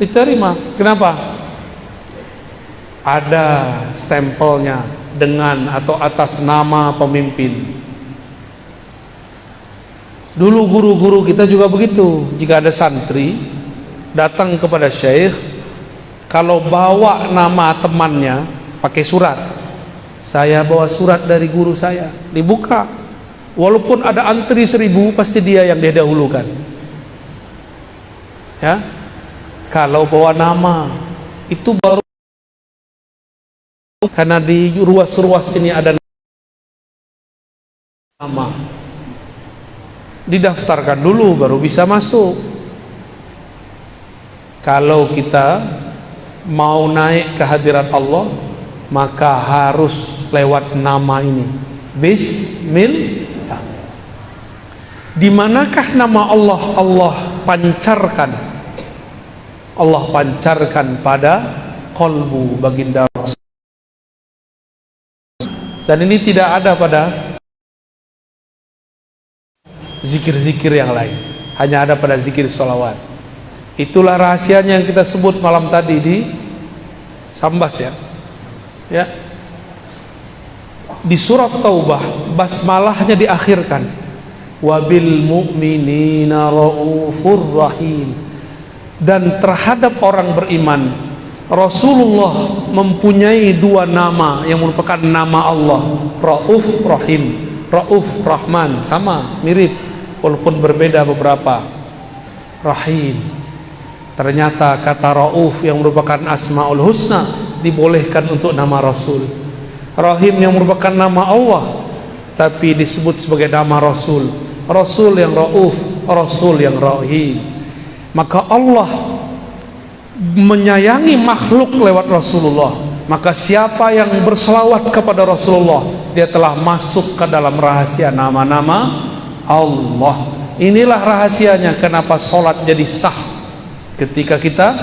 diterima. Kenapa? Ada stempelnya dengan atau atas nama pemimpin. Dulu guru-guru kita juga begitu. Jika ada santri datang kepada syekh, kalau bawa nama temannya pakai surat, saya bawa surat dari guru saya, dibuka. Walaupun ada antri 1000, pasti dia yang didahulukan. Ya, kalau bawa nama itu baru, karena di ruas-ruas ini ada nama, didaftarkan dulu baru bisa masuk. Kalau kita mau naik ke hadirat Allah, maka harus lewat nama ini, Bismillah. Di manakah nama Allah? Allah pancarkan, Allah pancarkan pada qalbu baginda Rasul. Dan ini tidak ada pada zikir-zikir yang lain, hanya ada pada zikir sholawat. Itulah rahasianya yang kita sebut malam tadi di Sambas, ya. Di surat Taubah basmalahnya diakhirkan, wabil mu'minina raufur rahim. Dan terhadap orang beriman, Rasulullah mempunyai 2 nama yang merupakan nama Allah, Rauf Rahim. Rauf Rahman, sama, mirip, walaupun berbeda beberapa. Rahim, ternyata kata Rauf yang merupakan Asmaul Husna dibolehkan untuk nama Rasul. Rahim yang merupakan nama Allah tapi disebut sebagai nama Rasul. Rasul yang Rauf, Rasul yang Rahim. Maka Allah menyayangi makhluk lewat Rasulullah. Maka siapa yang berselawat kepada Rasulullah, dia telah masuk ke dalam rahasia nama-nama Allah. Inilah rahasianya kenapa sholat jadi sah ketika kita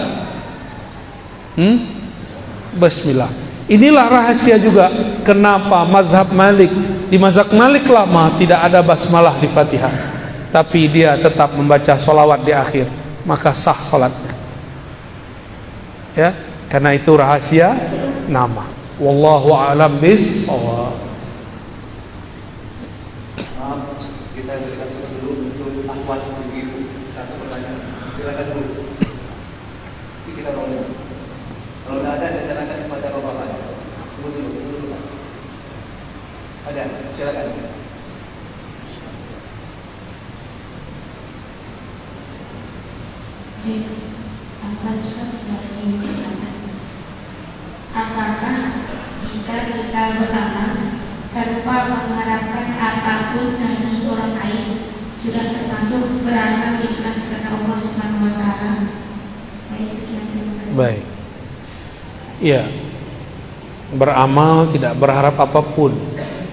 Bismillah. Inilah rahasia juga kenapa mazhab Malik, di mazhab Malik lama tidak ada basmalah di Fatihah, tapi dia tetap membaca sholawat di akhir, maka sah sholatnya. Ya, karena itu rahasia nama. Wallahu a'lam bishawab. Kita berikan dulu untuk akhwat ibu satu pertanyaan. Silakan dulu. Kita rolling. Kalau tidak ada, saya sarankan kepada bapak-bapak. Tunggu dulu. Ada, silakan. Apakah jika kita beramal tanpa mengharapkan apapun dari orang lain sudah termasuk beramal ikhlas karena Allah Subhanahu wa taala? Baik, sekian, terima kasih. Baik. Iya. Beramal tidak berharap apapun.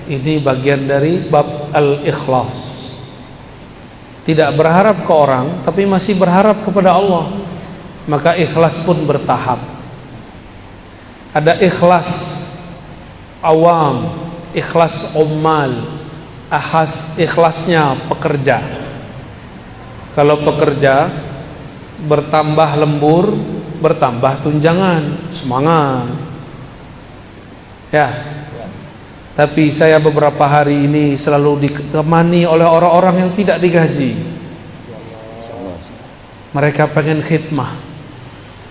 Ini bagian dari bab al-ikhlas. Tidak berharap ke orang tapi masih berharap kepada Allah. Maka ikhlas pun bertahap. Ada ikhlas awam, ikhlas ummal, ikhlasnya pekerja. Kalau pekerja bertambah lembur, bertambah tunjangan, semangat. Ya. Tapi saya beberapa hari ini selalu ditemani oleh orang-orang yang tidak digaji. Mereka pengen khidmah.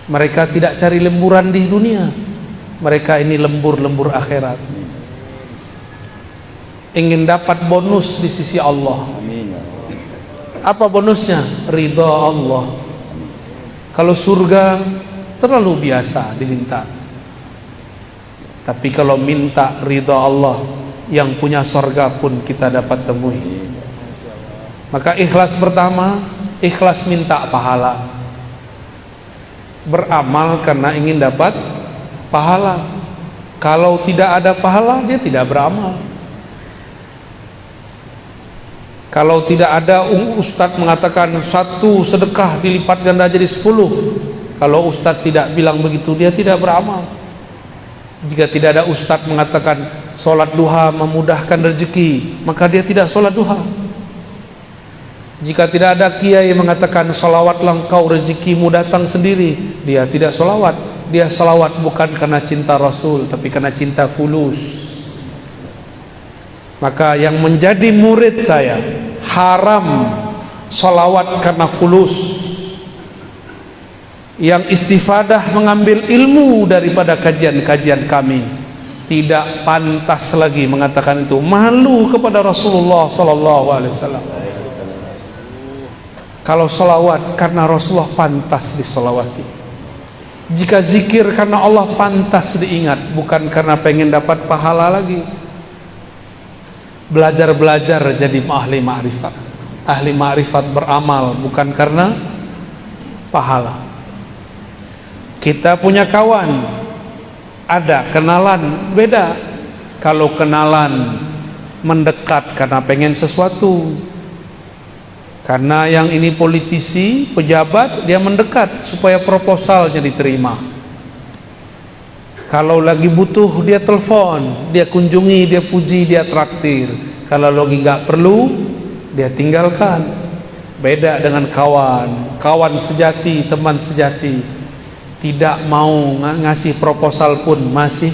Mereka tidak cari lemburan di dunia. Mereka ini lembur-lembur akhirat. Ingin dapat bonus di sisi Allah. Apa bonusnya? Ridha Allah. Kalau surga terlalu biasa diminta. Tapi kalau minta ridha Allah, yang punya surga pun kita dapat temui. Maka ikhlas pertama, ikhlas minta pahala. Beramal karena ingin dapat pahala. Kalau tidak ada pahala, dia tidak beramal. Kalau tidak ada, ustadz mengatakan 1 sedekah dilipat ganda jadi 10. Kalau ustadz tidak bilang begitu, dia tidak beramal. Jika tidak ada ustadz mengatakan sholat duha memudahkan rezeki, maka dia tidak sholat duha. Jika tidak ada kiai mengatakan sholawatlah engkau rezekimu datang sendiri, dia tidak sholawat. Dia sholawat bukan karena cinta Rasul, tapi karena cinta fulus. Maka yang menjadi murid saya haram sholawat karena fulus. Yang istifadah mengambil ilmu daripada kajian-kajian kami, tidak pantas lagi mengatakan itu. Malu kepada Rasulullah sallallahu alaihi wasallam. Kalau sholawat karena Rasulullah pantas disolawati. Jika zikir karena Allah pantas diingat, bukan karena pengen dapat pahala lagi. Belajar-belajar jadi ahli ma'rifat. Ahli ma'rifat beramal bukan karena pahala. Kita punya kawan, ada kenalan, beda. Kalau kenalan mendekat karena pengen sesuatu, karena yang ini politisi, pejabat, dia mendekat supaya proposalnya diterima. Kalau lagi butuh, dia telepon, dia kunjungi, dia puji, dia traktir. Kalau lagi nggak perlu, dia tinggalkan. Beda dengan kawan, kawan sejati, teman sejati. Tidak mau ngasih proposal pun masih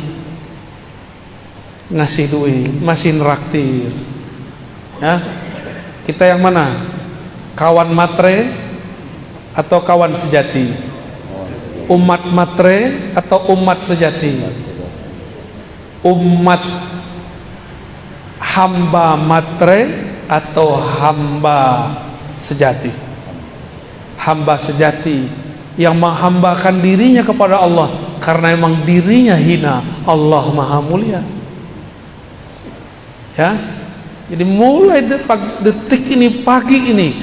ngasih duit, masih neraktir. Ya, kita yang mana? Kawan matre atau kawan sejati? Umat matre atau umat sejati? Umat hamba matre atau hamba sejati? Hamba sejati yang menghambakan dirinya kepada Allah karena memang dirinya hina, Allah maha mulia. Ya, jadi mulai detik ini, pagi ini,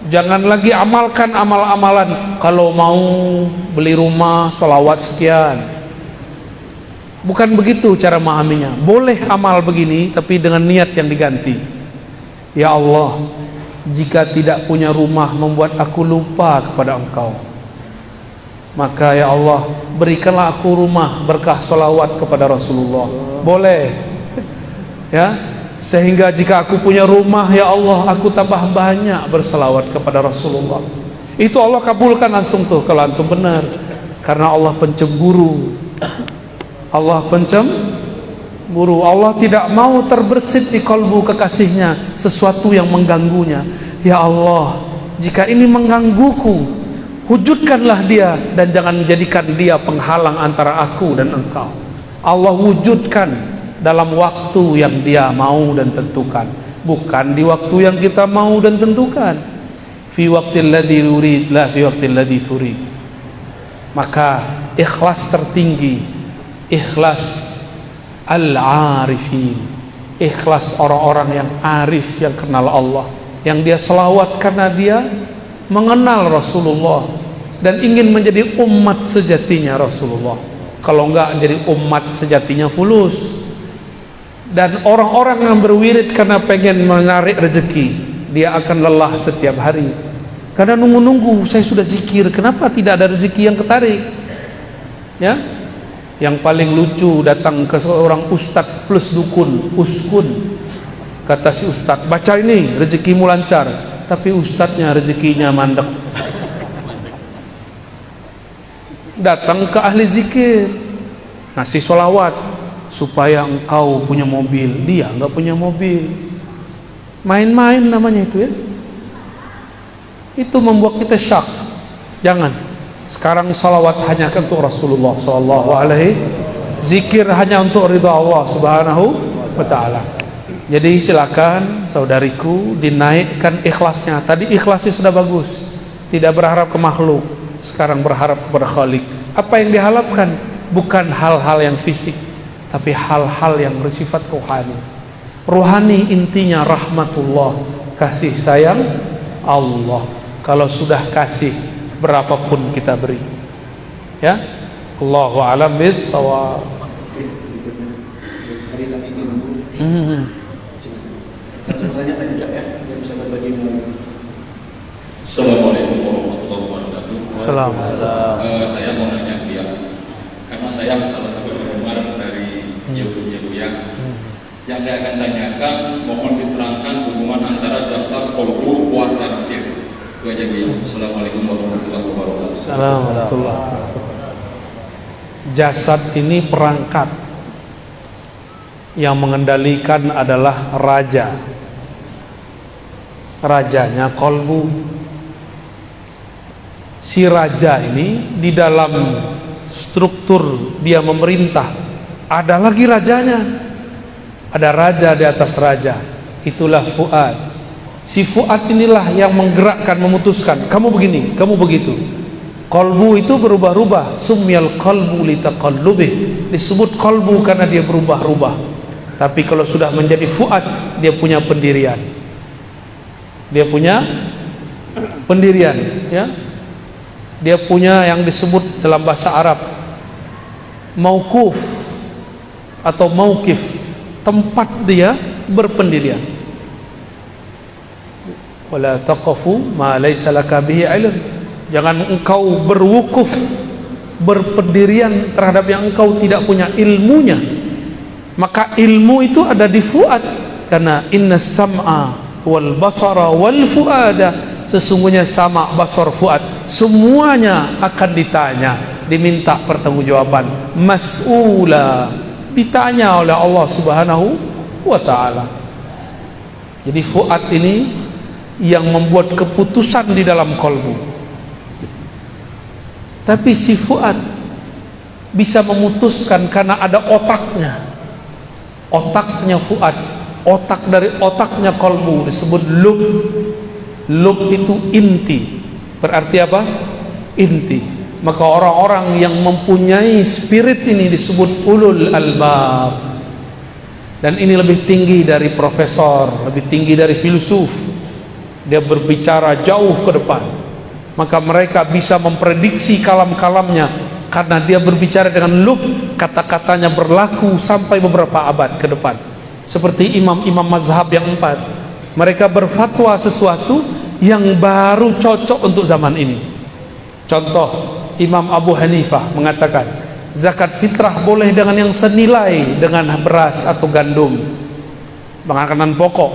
jangan lagi amalkan amal-amalan. Kalau mau beli rumah, sholawat sekian. Bukan begitu cara memahaminya. Boleh amal begini, tapi dengan niat yang diganti. Ya Allah, jika tidak punya rumah membuat aku lupa kepada Engkau, maka ya Allah berikanlah aku rumah berkah sholawat kepada Rasulullah. Boleh. Ya, sehingga jika aku punya rumah, ya Allah aku tambah banyak berselawat kepada Rasulullah. Itu Allah kabulkan langsung tuh kalau antum benar. Karena Allah pencemburu. Allah pencemburu. Allah tidak mau terbersit di kalbu kekasihnya sesuatu yang mengganggunya. Ya Allah, jika ini menggangguku, wujudkanlah dia dan jangan menjadikan dia penghalang antara aku dan engkau. Allah wujudkan dalam waktu yang dia mau dan tentukan, bukan di waktu yang kita mau dan tentukan. Fi waqtil ladzi yurid la fi waqtil ladzi turid. Maka ikhlas tertinggi, ikhlas al-arifin, ikhlas orang-orang yang arif, yang kenal Allah, yang dia selawat karena dia mengenal Rasulullah dan ingin menjadi umat sejatinya Rasulullah. Kalau enggak jadi umat sejatinya fulus. Dan orang-orang yang berwirid karena pengen menarik rezeki, dia akan lelah setiap hari. Karena nunggu-nunggu, saya sudah zikir, kenapa tidak ada rezeki yang ketarik? Ya, yang paling lucu datang ke seorang ustadz plus dukun, uskun. Kata si ustadz, baca ini rezekimu lancar. Tapi ustadznya rezekinya mandek. datang ke ahli zikir, ngasih sholawat supaya engkau punya mobil, dia nggak punya mobil. Main-main namanya itu ya. Itu membuat kita syak. Jangan. Sekarang sholawat hanya untuk Rasulullah sallallahu alaihi, zikir hanya untuk ridha Allah subhanahu wa ta'ala. Jadi silakan saudariku dinaikkan ikhlasnya. Tadi ikhlasnya sudah bagus, tidak berharap ke makhluk, sekarang berharap kepada Khalik. Apa yang diharapkan bukan hal-hal yang fisik, tapi hal-hal yang bersifat rohani. Rohani intinya rahmatullah, kasih sayang Allah. Kalau sudah kasih, berapapun kita beri. Ya, Allahu a'lam bis-shawab. Assalamualaikum warahmatullahi wabarakatuh. Assalamualaikum. Saya mau nanya dia, karena saya salah satu penggemar dari Buya. Yang saya akan tanyakan, mohon diterangkan hubungan antara dasar qalbu wa tarsir. Itu aja dia. Assalamualaikum warahmatullahi wabarakatuh. Assalamualaikum. Jasad ini perangkat, yang mengendalikan adalah raja. Rajanya qalbu. Si raja ini di dalam struktur dia memerintah, ada lagi rajanya. Ada raja di atas raja. Itulah fuad. Si fuad inilah yang menggerakkan, memutuskan, kamu begini, kamu begitu. Qalbu itu berubah-ubah. Sumyal qalbu litaqallubih. Disebut qalbu karena dia berubah-ubah. Tapi kalau sudah menjadi fuad, dia punya pendirian. Dia punya pendirian, ya. Dia punya yang disebut dalam bahasa Arab mauquf atau mauqif, tempat dia berpendirian. Wala taqafu ma laysa laka bihi ilm. Jangan engkau berwukuf, berpendirian terhadap yang engkau tidak punya ilmunya. Maka ilmu itu ada di fuad, karena inna sam'a wal basara wal fuada, sesungguhnya sama, basar, fuad, semuanya akan ditanya, diminta pertanggungjawaban. Mas'ula, ditanya oleh Allah subhanahu wa ta'ala. Jadi fuad ini yang membuat keputusan di dalam kalbu. Tapi si fuad bisa memutuskan karena ada otaknya. Otaknya fuad, otak dari otaknya kalbu disebut lub. Lub itu inti. Berarti apa? Inti. Maka orang-orang yang mempunyai spirit ini disebut ulul albab. Dan ini lebih tinggi dari profesor, lebih tinggi dari filsuf. Dia berbicara jauh ke depan. Maka mereka bisa memprediksi kalam-kalamnya, karena dia berbicara dengan lub, kata-katanya berlaku sampai beberapa abad ke depan. Seperti imam-imam mazhab yang 4. Mereka berfatwa sesuatu yang baru cocok untuk zaman ini. Contoh, Imam Abu Hanifah mengatakan zakat fitrah boleh dengan yang senilai dengan beras atau gandum, makanan pokok.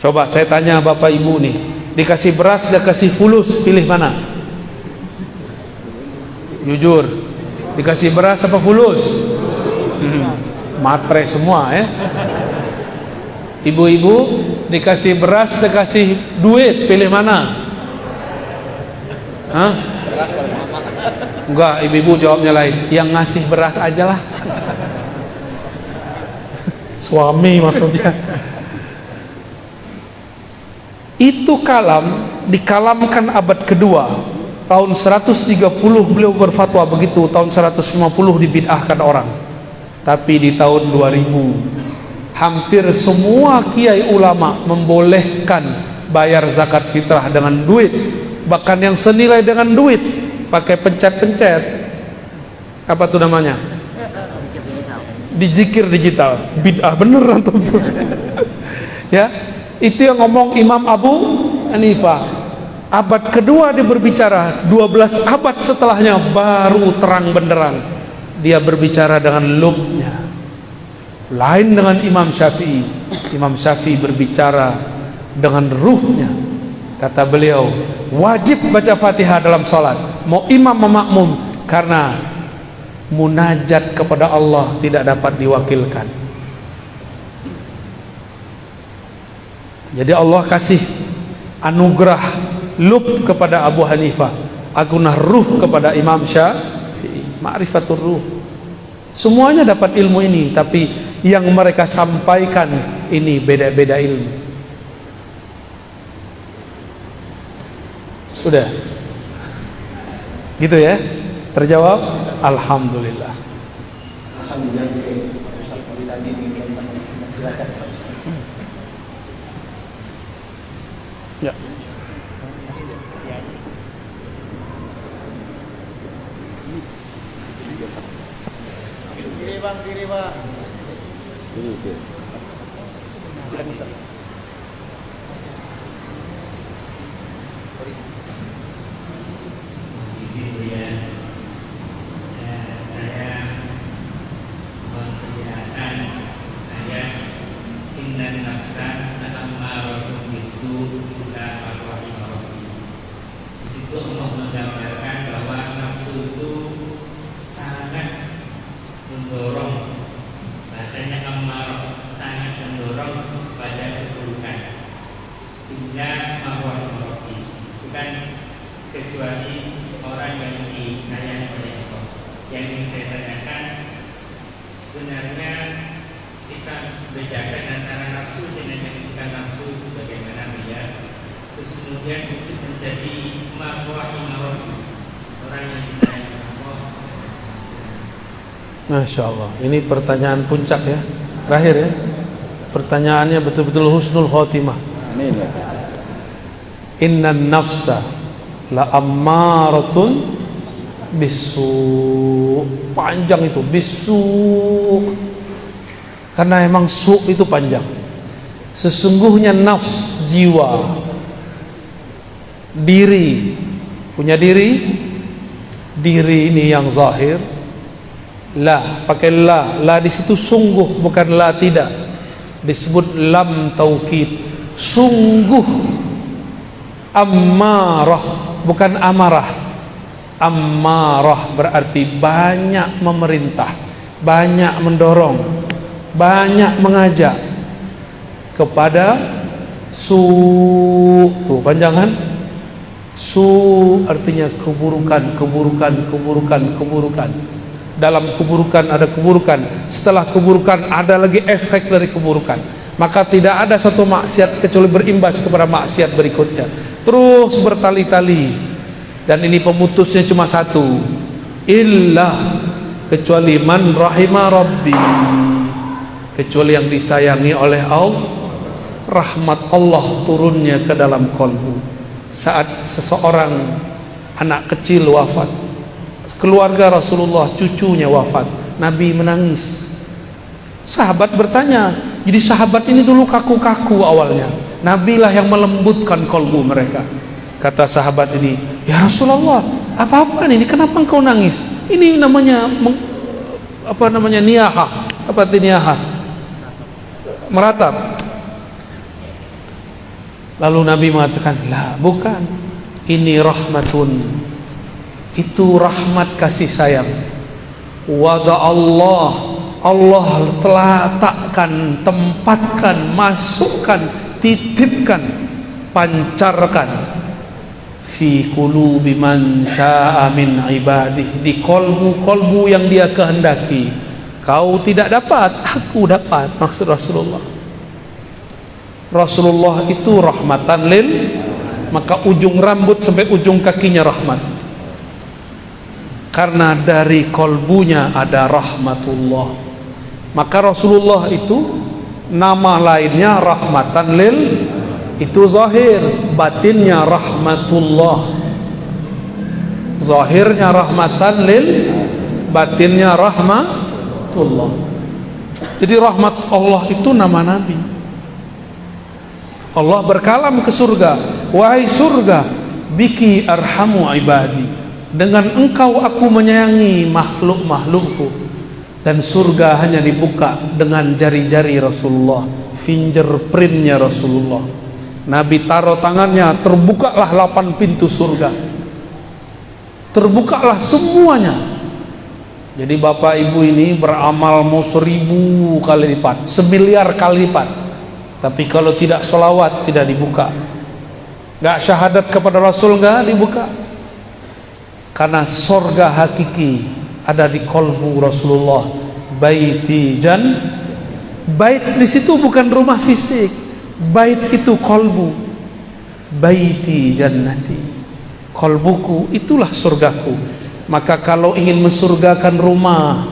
Coba saya tanya bapak ibu nih, dikasih beras, dikasih fulus, pilih mana? Jujur, dikasih beras apa fulus? Matre semua ya. Ibu-ibu dikasih beras, dikasih duit, pilih mana? Hah? Enggak, ibu-ibu jawabnya lain. Yang ngasih beras aja lah. Suami maksudnya. Itu kalam dikalamkan abad kedua. Tahun 130 beliau berfatwa begitu, tahun 150 dibid'ahkan orang. Tapi di tahun 2000 hampir semua kiai ulama membolehkan bayar zakat fitrah dengan duit, bahkan yang senilai dengan duit, pakai pencet-pencet. Apa tuh namanya? Zikir digital. Bid'ah beneran tuh. Ya, itu yang ngomong Imam Abu Hanifah. Abad kedua dia berbicara, 12 abad setelahnya baru terang benderang dia berbicara dengan lubnya. Lain dengan Imam Syafi'i. Imam Syafi'i berbicara dengan ruhnya. Kata beliau, wajib baca Fatihah dalam sholat. Mau imam mau makmum, Karena munajat kepada Allah tidak dapat diwakilkan. Jadi Allah kasih anugerah lub kepada Abu Hanifah, agunah ruh kepada Imam Syafi'i, ma'rifatur ruh. Semuanya dapat ilmu ini, tapi yang mereka sampaikan ini beda-beda ilmu. Sudah gitu ya, terjawab. Alhamdulillah. Alhamdulillah. Ustaz tadi silakan. Ya. Kiri bang. Silakan Ustaz. Saya penjelasan ayat innan nafsa ammaratun bisu illa ma rahima rabbi. Di situ Allah menggambarkan bahwa nafsu itu sangat mendorong, bahasanya ammarah, sangat mendorong pada keburukan. Illa ma rahima rabbi, bukan kecuali orang yang disayang oleh Allah. Yang ingin saya tanyakan, sebenarnya kita bedakan antara nafsu dengan yang bukan nafsu itu bagaimana ya? Terus kemudian itu menjadi marwah orang yang disayang Allah. Masya Allah, ini pertanyaan puncak ya, terakhir ya. Pertanyaannya betul-betul husnul khotimah. Innan nafsa la ammaratun bisu. Panjang itu bisu, karena emang su itu panjang. Sesungguhnya nafs, jiwa, diri, punya diri ini yang zahir. La, pakai la di situ sungguh, bukan la tidak. Disebut lam taukid, sungguh. Ammarah, bukan amarah. Ammarah berarti banyak memerintah, banyak mendorong, banyak mengajak kepada su. Tuh panjangan. Su artinya keburukan. Dalam keburukan ada keburukan, setelah keburukan ada lagi efek dari keburukan. Maka tidak ada satu maksiat kecuali berimbas kepada maksiat berikutnya, terus bertali-tali. Dan ini pemutusnya cuma satu, illa, kecuali man rahima rabbi, kecuali yang disayangi oleh Allah. Rahmat Allah turunnya ke dalam kalbu saat seseorang anak kecil wafat. Keluarga Rasulullah, cucunya wafat, Nabi menangis. Sahabat bertanya, jadi sahabat ini dulu kaku-kaku awalnya, Nabi lah yang melembutkan kalbu mereka. Kata sahabat ini, ya Rasulullah, apa-apa ini, kenapa engkau nangis? Ini namanya niyahah. Apa itu niyahah? Meratap. Lalu Nabi mengatakan, lah bukan, ini rahmatun, itu rahmat kasih sayang. Wada Allah telah letakkan, tempatkan, masukkan, titipkan, pancarkan fi qulubi man syaa min ibadihi, di kolbu yang dia kehendaki. Kau tidak dapat, aku dapat, maksud Rasulullah. Rasulullah itu rahmatan lil, maka ujung rambut sampai ujung kakinya rahmat, karena dari kolbunya ada rahmatullah. Maka Rasulullah itu nama lainnya rahmatan lil, itu zahir, batinnya rahmatullah. Zahirnya rahmatan lil, batinnya rahmatullah. Jadi rahmat Allah itu nama Nabi. Allah berkalam ke surga, wahai surga, biki arhamu ibadi, dengan engkau aku menyayangi makhluk-makhlukku. Dan surga hanya dibuka dengan jari-jari Rasulullah, fingerprintnya Rasulullah. Nabi taruh tangannya, terbukalah 8 pintu surga. terbukalah semuanya. Jadi bapak ibu ini beramal mau 1000 kali lipat, 1.000.000 kali lipat, tapi kalau tidak sholawat tidak dibuka, gak syahadat kepada Rasul gak dibuka. Karena sorga hakiki ada di kolbu Rasulullah. Baiti jan, bait di situ bukan rumah fisik, bait itu kolbu. Baiti jannati, kolbuku itulah surgaku. Maka kalau ingin mensurgakan rumah,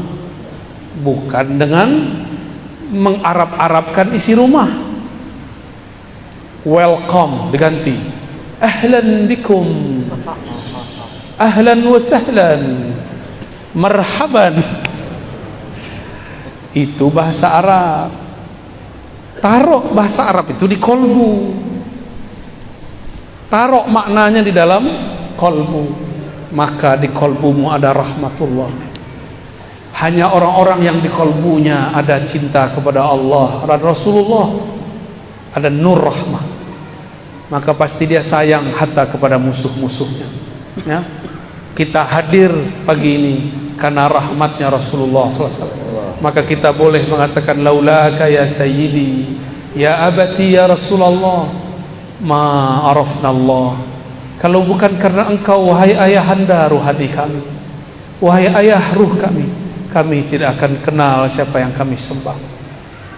bukan dengan mengarab-arabkan isi rumah. Welcome diganti ahlan bikum, ahlan wa sahlan, marhaban. Itu bahasa Arab. Taruh bahasa Arab itu di kolbu, taruh maknanya di dalam kolbu. Maka di kolbumu ada rahmatullah. Hanya orang-orang yang di kolbunya ada cinta kepada Allah dan Rasulullah, ada nur rahmah, maka pasti dia sayang hatta kepada musuh-musuhnya. Ya, kita hadir pagi ini karena rahmatnya Rasulullah SAW. Maka kita boleh mengatakan laulaka ya sayyidi ya abati ya Rasulullah ma arafna Allah. Kalau bukan karena engkau wahai ayahanda ruhani kami, wahai ayah ruh kami, kami tidak akan kenal siapa yang kami sembah.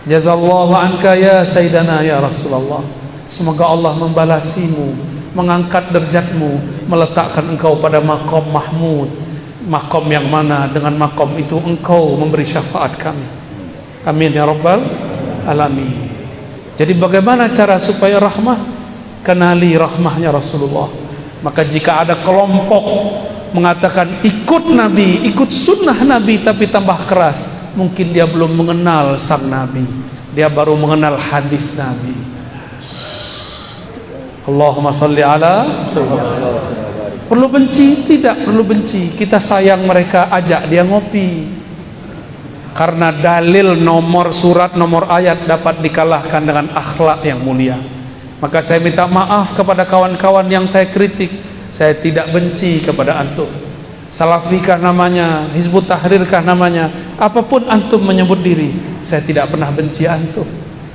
Jazallahu anka ya sayyidana ya Rasulullah. Semoga Allah membalasimu, mengangkat derajatmu, meletakkan engkau pada maqam mahmud. Maqam yang mana dengan maqam itu engkau memberi syafaat kami. Amin ya rabbal alamin. Jadi bagaimana cara supaya rahmah? Kenali rahmahnya Rasulullah. Maka jika ada kelompok mengatakan ikut Nabi, ikut sunnah Nabi, tapi tambah keras, mungkin dia belum mengenal sang Nabi, dia baru mengenal hadis Nabi. Allahumma salli ala sayyidina. Perlu benci? Tidak perlu benci. Kita sayang mereka, ajak dia ngopi. Karena dalil nomor surat, nomor ayat dapat dikalahkan dengan akhlak yang mulia. Maka saya minta maaf kepada kawan-kawan yang saya kritik. Saya tidak benci kepada antum. Salafikah namanya, Hizbut Tahrirkah namanya, apapun antum menyebut diri, saya tidak pernah benci antum.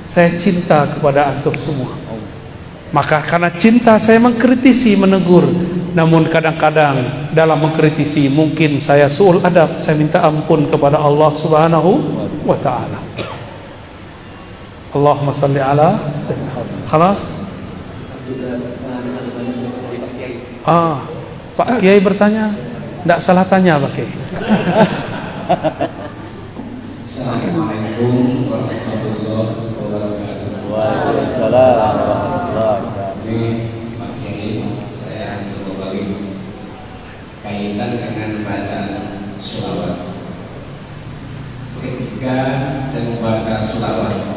Saya cinta kepada antum semua. Maka karena cinta saya mengkritisi, menegur. Namun kadang-kadang dalam mengkritisi mungkin saya su'ul adab. Saya minta ampun kepada Allah Subhanahu wa ta'ala. Allahumma salli ala sayyidina. Khalas? Pak Kiai bertanya, tidak salah tanya Pak Kiai. Assalamualaikum warahmatullahi wabarakatuh. Waalaikumsalam warahmatullahi wabarakatuh. Pak Kiai, saya kembali kaitan dengan bacaan sholawat. Ketika saya membaca sholawat,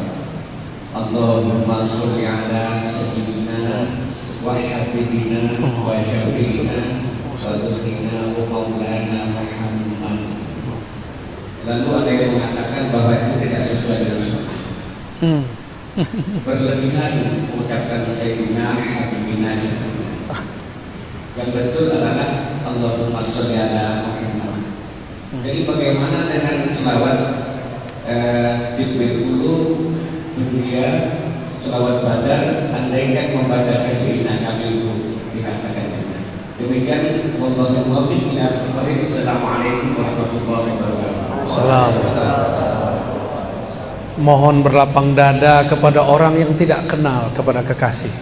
Allahumma sholli ala sayyidina wa habibina wa syafi'ina wa tuqina wa maulana Muhammad. Lalu ada yang mengatakan bahwa itu tidak sesuai dengan sunnah. Berlebihan mengucapkan sayyidina habibina syafi'ina. Yang betul adalah Allahumma sholli ala Muhammad. Jadi bagaimana dengan selawat Jibril dulu, dunia, selawat badar, andaikan membaca syafi'ina kami itu dikatakan. Demikian wallahu muwaffiq ila aqwamit. Assalamualaikum warahmatullahi wabarakatuh. Mohon berlapang dada kepada orang yang tidak kenal kepada kekasih.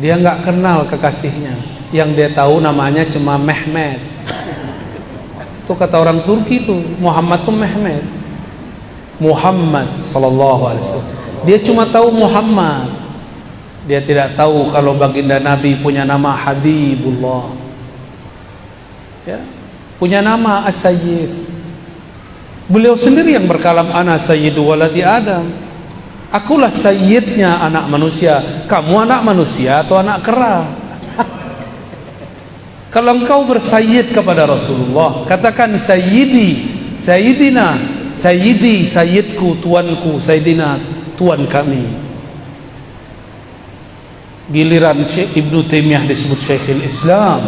Dia nggak kenal kekasihnya. Yang dia tahu namanya cuma Mehmet. Itu kata orang Turki itu, Muhammad itu Mehmet. Muhammad sallallahu alaihi wasallam. Dia cuma tahu Muhammad. Dia tidak tahu kalau baginda Nabi punya nama Habibullah. Ya, punya nama As-Sayyid. Beliau sendiri yang berkalam ana sayyidu waladi Adam. Akulah sayyidnya anak manusia. Kamu anak manusia atau anak kera? Kalau engkau bersayyid kepada Rasulullah, katakan sayyidi, sayyidina, sayyidi, sayyidku, tuanku, sayyidina, tuan kami. Giliran Syekh Ibnu Taimiyah disebut Syekhul Islam,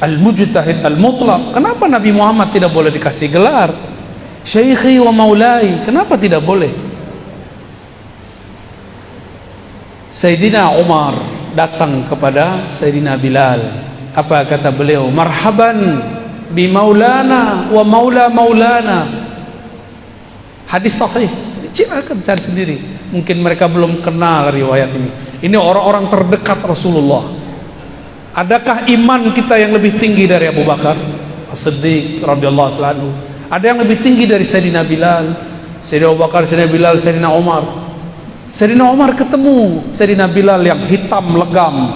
Al-Mujtahid Al-Mutlaq. Kenapa Nabi Muhammad tidak boleh dikasih gelar Syaikhi wa Maulai? Kenapa tidak boleh? Sayyidina Umar datang kepada Sayyidina Bilal. Apa kata beliau? Marhaban bi maulana wa maula maulana. Hadis sahih. Silakan cari sendiri. Mungkin mereka belum kenal riwayat ini. Ini orang-orang terdekat Rasulullah. Adakah iman kita yang lebih tinggi dari Abu Bakar As-Siddiq radhiyallahu anhu? Ada yang lebih tinggi dari Sayyidina Bilal, Sayyidina Abu Bakar, Sayyidina Bilal, Sayyidina Umar. Sayyidina Umar ketemu Sayyidina Bilal yang hitam legam.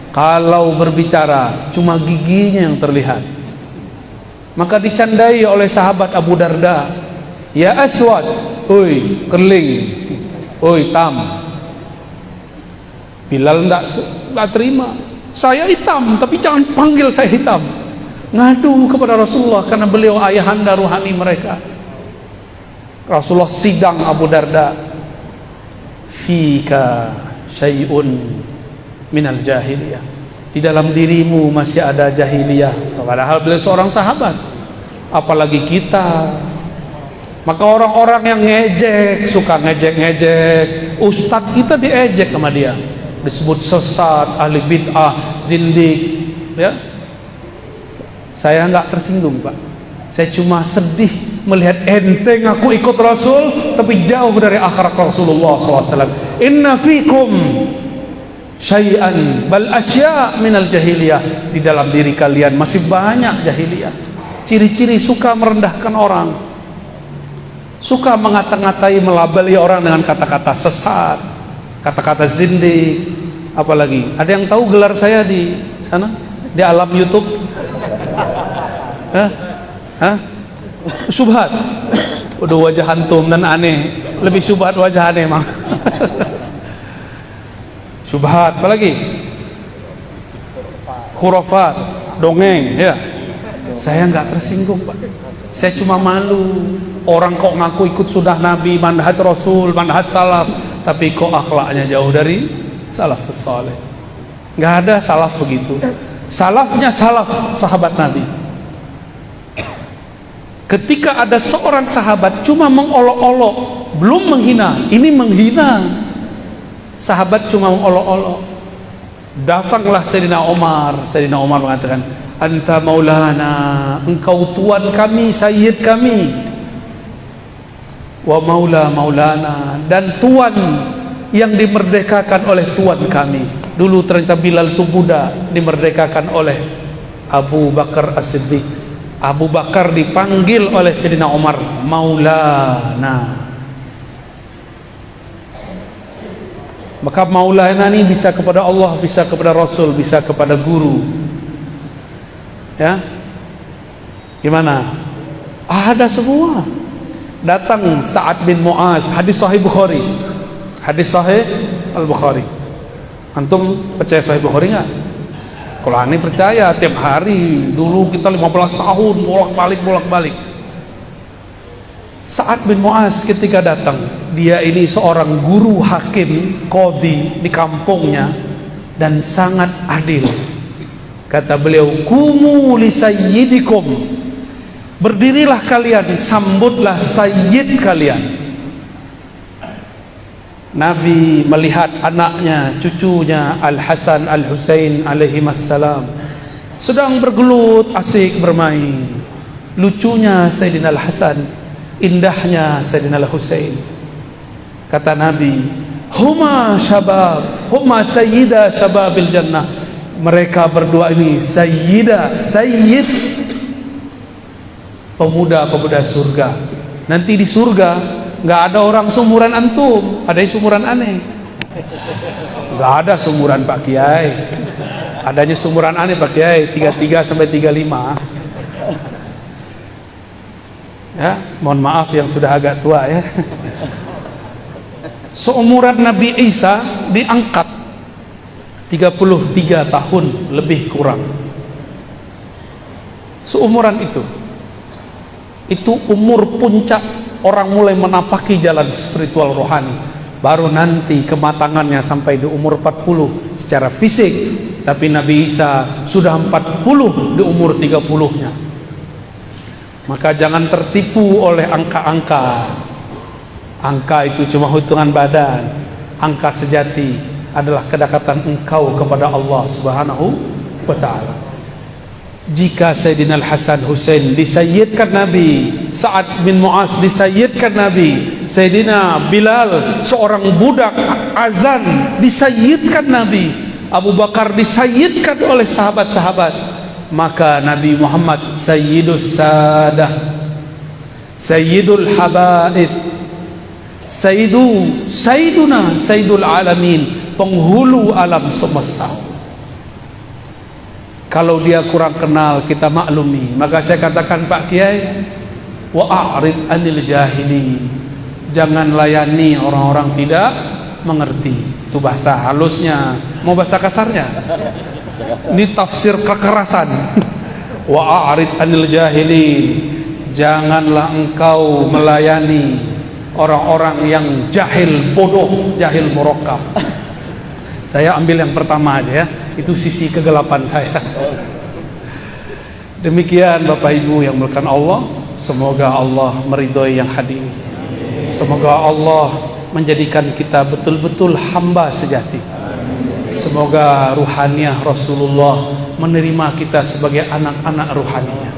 Kalau berbicara cuma giginya yang terlihat. Maka dicandai oleh sahabat Abu Darda, ya Aswad, oi kerling, oi tam. Bilal enggak terima. Saya hitam, tapi jangan panggil saya hitam. Ngadu kepada Rasulullah karena beliau ayahanda ruhani mereka. Rasulullah sidang Abu Darda. Fika syai'un minal jahiliyah. Di dalam dirimu masih ada jahiliyah. Padahal beliau seorang sahabat. Apalagi kita. Maka orang-orang yang ngejek, suka ngejek-ngejek, ustadz kita diejek sama dia. Disebut sesat, ahli bid'ah, zindik, ya. Saya enggak tersinggung, Pak. Saya cuma sedih melihat ente ngaku ikut Rasul tapi jauh dari akhlak Rasulullah SAW. Inna fikum syai'an bal asya' minal jahiliyah. Di dalam diri kalian masih banyak jahiliyah. Ciri-ciri suka merendahkan orang, suka mengata-ngatai, melabeli orang dengan kata-kata sesat, kata-kata zindik. Apalagi ada yang tahu gelar saya di sana di alam YouTube? Hah? Subhat. Udah wajah antum dan aneh. Lebih subhat wajah aneh emang. Subhat. Apalagi? Khurafat, dongeng, ya. Saya nggak tersinggung, Pak. Saya cuma malu. Orang kok ngaku ikut sunnah Nabi, manhaj Rasul, manhaj salaf, tapi kok akhlaknya jauh dari salaf saleh. Nggak ada salaf begitu. Salafnya salaf sahabat Nabi. Ketika ada seorang sahabat cuma mengolok-olok, belum menghina, ini menghina. Sahabat cuma mengolok-olok. Datanglah Sayyidina Umar. Sayyidina Umar mengatakan, anta maulana, engkau tuan kami, sayyid kami. Wa maula maulana, dan tuan yang dimerdekakan oleh tuan kami. Dulu ternyata Bilal itu budak, dimerdekakan oleh Abu Bakar As-Siddiq. Abu Bakar dipanggil oleh Sayyidina Umar maulana. Maka maulana ini bisa kepada Allah, bisa kepada Rasul, bisa kepada guru. Ya, gimana? Ada semua. Datang Sa'ad bin Mu'az, hadis Sahih Bukhari, hadis Sahih Al-Bukhari. Antum percaya Sahih Bukhari nggak? Kalau aneh percaya, tiap hari. Dulu kita 15 tahun bolak-balik. Sa'ad bin Mu'az ketika datang, dia ini seorang guru hakim qadhi di kampungnya dan sangat adil. Kata beliau, kumu li sayyidikum, berdirilah kalian, sambutlah sayyid kalian. Nabi melihat anaknya, cucunya Al-Hasan Al-Husain alaihimassalam sedang bergelut asik bermain. Lucunya Sayyidina Al-Hasan, indahnya Sayyidina Al-Husain. Kata Nabi, huma syabab, huma sayyida syababil jannah. Mereka berdua ini sayyida, sayyid, pemuda-pemuda surga. Nanti di surga nggak ada orang sumuran antum, ada yang sumuran aneh. Nggak ada sumuran Pak Kiai, adanya sumuran aneh Pak Kiai, 33 sampai 35. Ya, mohon maaf yang sudah agak tua ya. Seumuran Nabi Isa diangkat 33 tahun lebih kurang. Seumuran itu umur puncak orang mulai menapaki jalan spiritual rohani. Baru nanti kematangannya sampai di umur 40 secara fisik, Tapi Nabi Isa sudah 40 di umur 30-nya. Maka jangan tertipu oleh angka-angka. Angka itu cuma hitungan badan. Angka sejati adalah kedekatan engkau kepada Allah Subhanahu wa ta'ala. Jika Sayyidina Al-Hasan Husain disayyidkan Nabi, Sa'ad bin Mu'az disayyidkan Nabi, Sayyidina Bilal seorang budak azan disayyidkan Nabi, Abu Bakar disayyidkan oleh sahabat-sahabat, maka Nabi Muhammad Sayyidus Sadah, Sayyidul Habaib, Sayyiduna Sayyidul Alamin, penghulu alam semesta. Kalau dia kurang kenal, kita maklumi. Maka saya katakan, Pak Kiai, wa'arid anil jahili, jangan layani orang-orang tidak mengerti. Itu bahasa halusnya. Mau bahasa kasarnya? Ini tafsir kekerasan. Wa'arid anil jahilin, janganlah engkau melayani orang-orang yang jahil, bodoh, jahil murakkab. Saya ambil yang pertama aja ya, itu sisi kegelapan saya. Demikian Bapak Ibu yang dimuliakan Allah, semoga Allah meridhoi yang hadir. Semoga Allah menjadikan kita betul-betul hamba sejati. Semoga ruhaniyah Rasulullah menerima kita sebagai anak-anak ruhaniyah.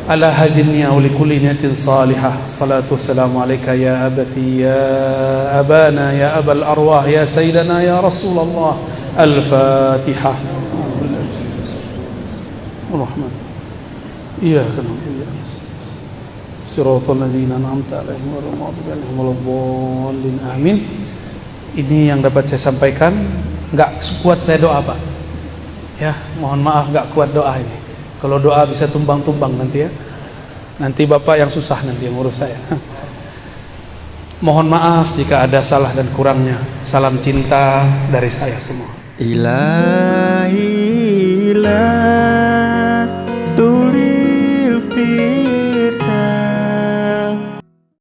Ala hazinniya wa likulli niyatin salihah. Salatu wassalamu alayka ya abati ya abana ya abal arwah ya sayyidana ya Rasulullah. Al-Fatihah. Ar-Rahman. Iyyaka na'budu wa iyyaka nasta'in. Shiratal ladzina an'amta 'alaihim ghairil maghdubi 'alaihim waladdallin. Amin. Ini yang dapat saya sampaikan. Enggak kuat saya doa, Pak. Ya, mohon maaf enggak kuat doa ini. Kalau doa bisa tumbang-tumbang nanti ya. Nanti Bapak yang susah nanti yang urus saya. Mohon maaf jika ada salah dan kurangnya. Salam cinta dari saya semua. Ilahi